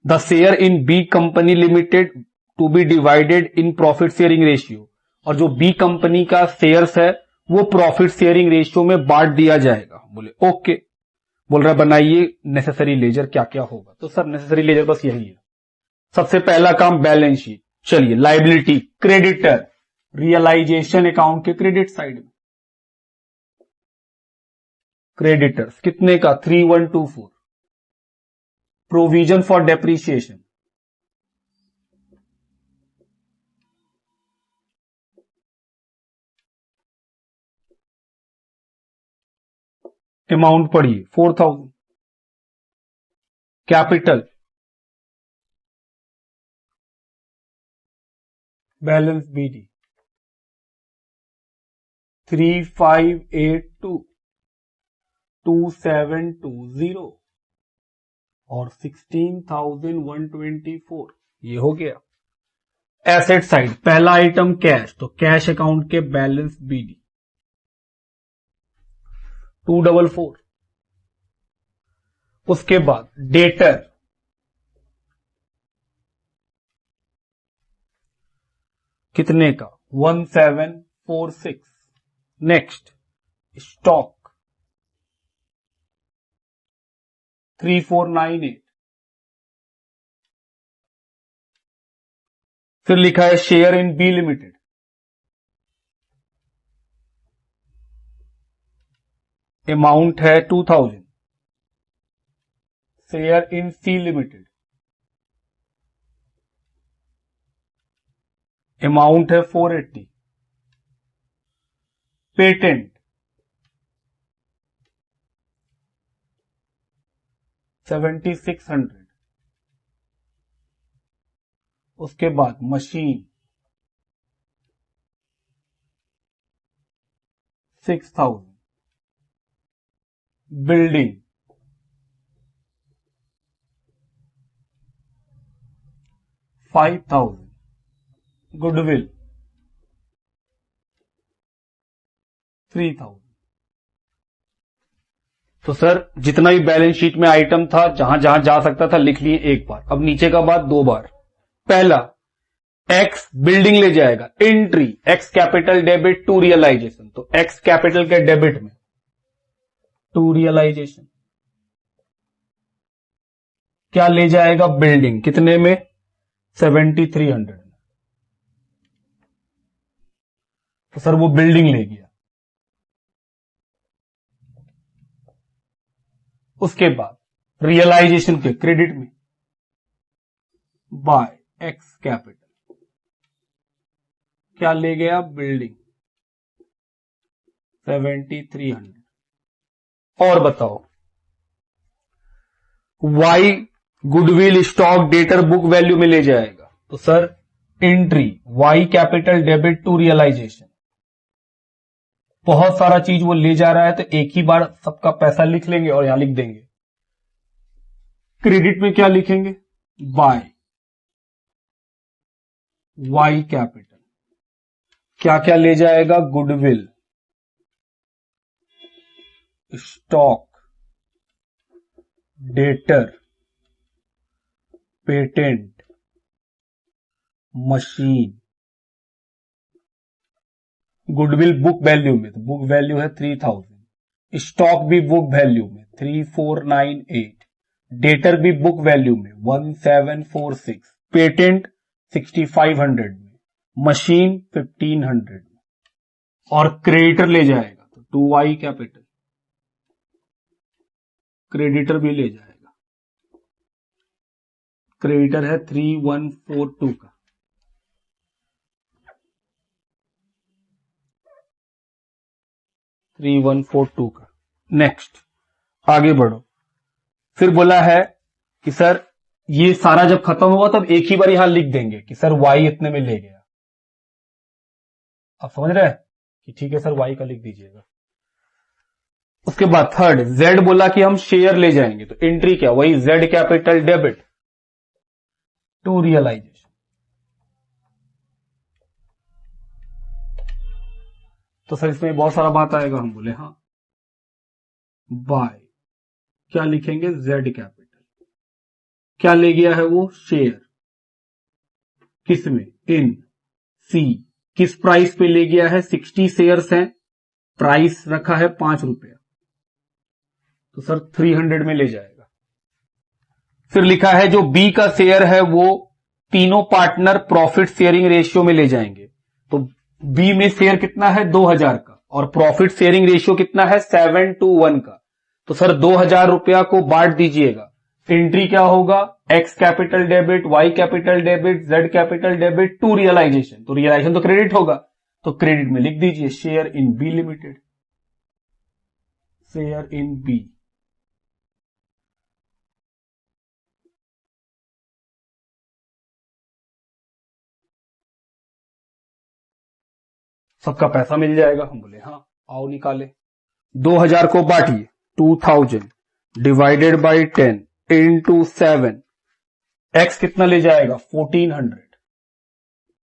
The share in B company limited to be divided in profit sharing ratio, और जो बी कंपनी का शेयर्स है वो प्रॉफिट शेयरिंग रेशियो में बांट दिया जाएगा। बोले ओके। बोल रहा है बनाइए नेसेसरी लेजर, क्या क्या होगा। तो सर नेसेसरी लेजर बस यही है। सबसे पहला काम बैलेंस शीट। चलिए लाइबिलिटी, क्रेडिटर, रियलाइजेशन अकाउंट के क्रेडिट साइड में क्रेडिटर्स कितने का 3124, प्रोविजन फॉर डेप्रीशिएशन, अमाउंट पढ़िए 4000, कैपिटल बैलेंस बीडी 3582 2720 और 16,124, ये हो गया। एसेट साइड पहला आइटम कैश, तो कैश अकाउंट के बैलेंस बीडी 244। उसके बाद डेटर कितने का 1746। Next stock 3498। फिर लिखा है share in B limited, amount है 2000। Share in C limited, amount है 480। पेटेंट 7600। उसके बाद मशीन 6000। बिल्डिंग 5000। गुडविल 3000। तो सर जितना भी बैलेंस शीट में आइटम था, जहां जहां जा सकता था लिख लिए एक बार। अब नीचे का बात दो बार। पहला एक्स बिल्डिंग ले जाएगा, entry X capital debit to realisation, तो एक्स कैपिटल के डेबिट में टू रियलाइजेशन क्या ले जाएगा, बिल्डिंग कितने में 7300 में। तो सर वो बिल्डिंग ले गया। उसके बाद रियलाइजेशन के क्रेडिट में बाय एक्स कैपिटल क्या ले गया, बिल्डिंग 7300। और बताओ Y goodwill stock debtor book value में ले जाएगा, तो sir entry Y capital debit to realisation, बहुत सारा चीज वो ले जा रहा है तो एक ही बार सबका पैसा लिख लेंगे और यहां लिख देंगे। क्रेडिट में क्या लिखेंगे, बाय वाई कैपिटल क्या क्या ले जाएगा, goodwill, stock, debtor, patent, machine. Goodwill book value में, तो बुक वैल्यू है 3000। स्टॉक भी बुक वैल्यू में 3498। डेटर भी बुक वैल्यू में 1746। पेटेंट 6500 में, मशीन 1500 में। और क्रेडिटर ले जाएगा तो 2y कैपिटल, क्रेडिटर भी ले जाएगा। क्रेडिटर है 3142 का। नेक्स्ट आगे बढ़ो। फिर बोला है कि सर ये सारा जब खत्म हुआ तब एक ही बार यहां लिख देंगे कि सर y इतने में ले गया। आप समझ रहे हैं कि ठीक है सर y का लिख दीजिएगा। उसके बाद थर्ड z बोला कि हम शेयर ले जाएंगे, तो एंट्री क्या, वही z capital debit to realisation. तो सर इसमें बहुत सारा बात आएगा, हम बोले हाँ बाय क्या लिखेंगे, z कैपिटल क्या ले गया है वो? शेयर। किसमें? इन सी। किस प्राइस पे ले गया है? 60 शेयर्स हैं, प्राइस रखा है 5 रुपया, तो सर 300 में ले जाएगा। फिर लिखा है जो बी का शेयर है वो तीनों पार्टनर प्रॉफिट शेयरिंग रेशियो में ले जाएंगे। तो बी में शेयर कितना है? 2000 का, और प्रॉफिट शेयरिंग रेशियो कितना है? 7:1 का। तो सर 2000 रुपया को बांट दीजिएगा। एंट्री क्या होगा? X capital debit, Y capital debit, Z capital debit to realisation. तो रियलाइजेशन तो क्रेडिट होगा, तो क्रेडिट में लिख दीजिए share in B limited, share in B. सबका पैसा मिल जाएगा। हम बोले हाँ, आओ निकाले। 2000 को बांटिए, 2000 डिवाइडेड बाई 10 इंटू 7, एक्स कितना ले जाएगा? 1400।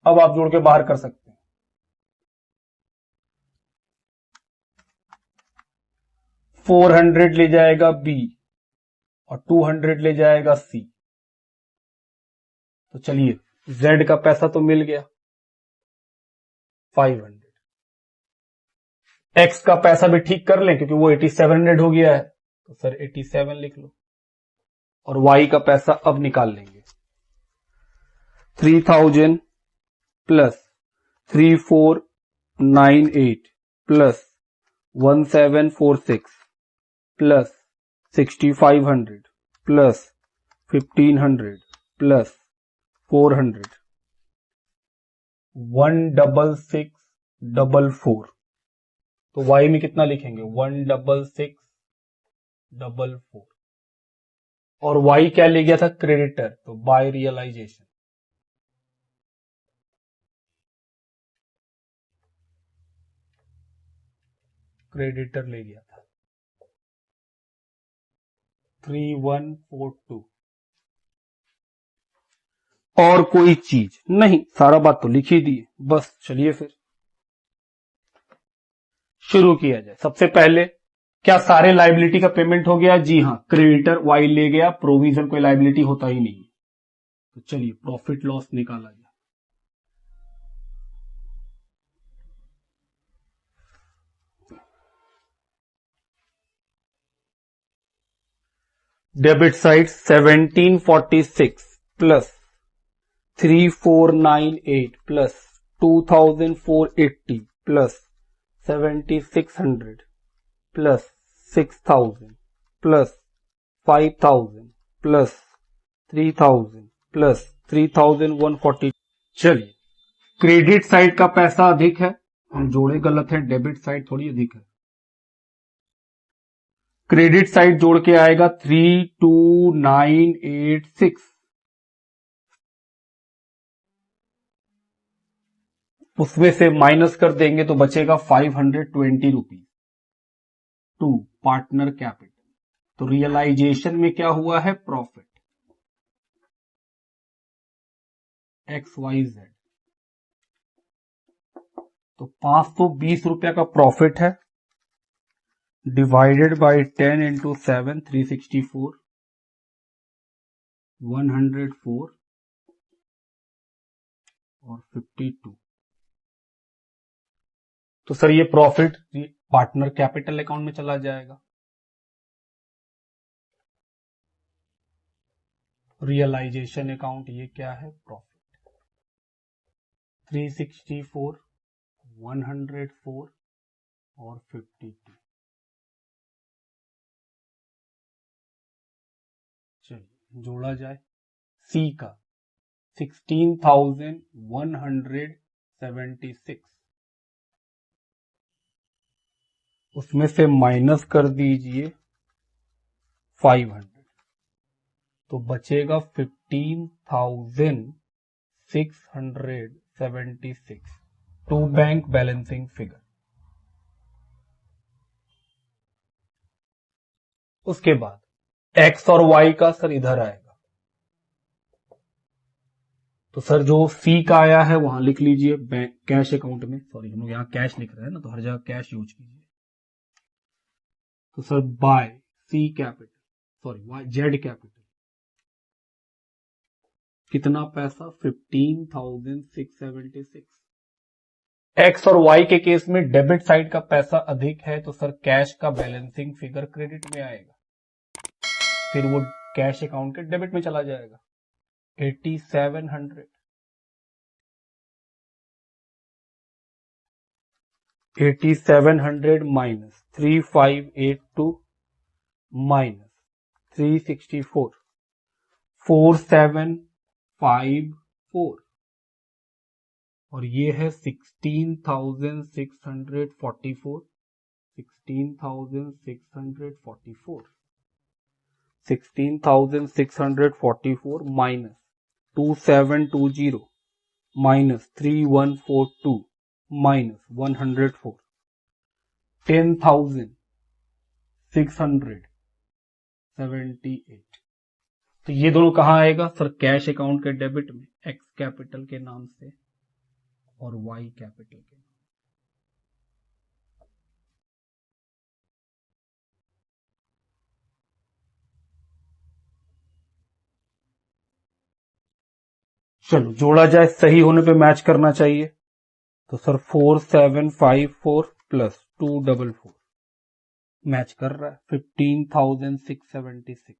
अब आप जोड़ के बाहर कर सकते हैं। 400 ले जाएगा बी और 200 ले जाएगा सी। तो चलिए, जेड का पैसा तो मिल गया 500। एक्स का पैसा भी ठीक कर लें क्योंकि वो 8700 हो गया है, तो सर 87 लिख लो। और वाई का पैसा अब निकाल लेंगे। 3000 plus 3498 plus 1746 plus 6500 plus 1500 plus 400 16644। तो y में कितना लिखेंगे? 16644। और y क्या ले गया था? क्रेडिटर, तो बाय रियलाइजेशन। क्रेडिटर ले गया था 3142। और कोई चीज नहीं, सारा बात तो लिख ही दी। बस चलिए फिर शुरू किया जाए। सबसे पहले क्या सारे लायबिलिटी का पेमेंट हो गया? जी हाँ, क्रेडिटर वाई ले गया, प्रोविजन कोई लायबिलिटी होता ही नहीं। तो चलिए प्रॉफिट लॉस निकाला जाए। Debit side 1746 plus 3498 plus 2480 plus 7600 plus 6000 plus 5000 plus 3000 plus 3140। चलिए, क्रेडिट साइड का पैसा अधिक है, हम जोड़े गलत है, डेबिट साइड थोड़ी अधिक है। क्रेडिट साइड जोड़ के आएगा 32986, उसमें से माइनस कर देंगे तो बचेगा 520 रुपीज टू पार्टनर कैपिटल। तो रियलाइजेशन में क्या हुआ है? Profit XYZ। तो 520 रुपया का प्रॉफिट है, डिवाइडेड बाय 10 इंटू 7, 364, 104 और 52। तो सर ये प्रॉफिट पार्टनर कैपिटल अकाउंट में चला जाएगा। रियलाइजेशन अकाउंट ये क्या है? प्रॉफिट 364, 104 और 52। चलिए जोड़ा जाए। सी का 16,176, उसमें से माइनस कर दीजिए 500, तो बचेगा 15,676 टू बैंक बैलेंसिंग फिगर। उसके बाद एक्स और वाई का सर इधर आएगा, तो सर जो सी का आया है वहां लिख लीजिए बैंक कैश अकाउंट में। सॉरी, हम लोग यहां कैश लिख रहे हैं ना, तो हर जगह कैश यूज कीजिए। तो sir by C capital, sorry Y Z capital, कितना पैसा? 15,676। एक्स और वाई के केस में डेबिट साइड का पैसा अधिक है तो सर कैश का बैलेंसिंग फिगर क्रेडिट में आएगा, फिर वो कैश अकाउंट के डेबिट में चला जाएगा। 8700 माइनस 3582 माइनस 364 4754 और ये है 16,644 16,644 माइनस 2720 माइनस 3142 माइनस 104 10,678। तो ये दोनों कहां आएगा सर? कैश अकाउंट के डेबिट में, एक्स कैपिटल के नाम से और वाई कैपिटल के नाम। चलो जोड़ा जाए, सही होने पे मैच करना चाहिए। तो सर 4754 प्लस 244 मैच कर रहा है 15,676।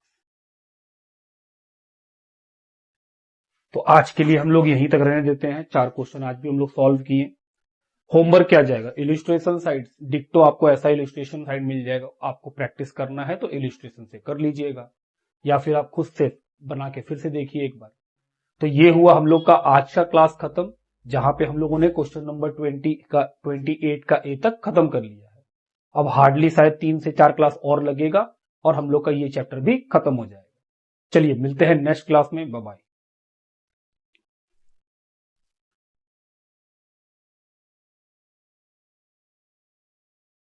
तो आज के लिए हम लोग यहीं तक रहने देते हैं। 4 क्वेश्चन आज भी हम लोग सॉल्व किए। होमवर्क क्या जाएगा? इलिस्ट्रेशन साइड, डिक्टो आपको ऐसा इलिस्ट्रेशन साइड मिल जाएगा। आपको प्रैक्टिस करना है तो इलिस्ट्रेशन से कर लीजिएगा, या फिर आप खुद से बना के फिर से देखिए एक बार। तो ये हुआ हम लोग का आज का क्लास खत्म, जहां पे हम लोगों ने क्वेश्चन नंबर 28 का ए तक खत्म कर लिया है। अब हार्डली शायद 3 से 4 क्लास और लगेगा और हम लोग का ये चैप्टर भी खत्म हो जाएगा। चलिए मिलते हैं नेक्स्ट क्लास में। Bye bye.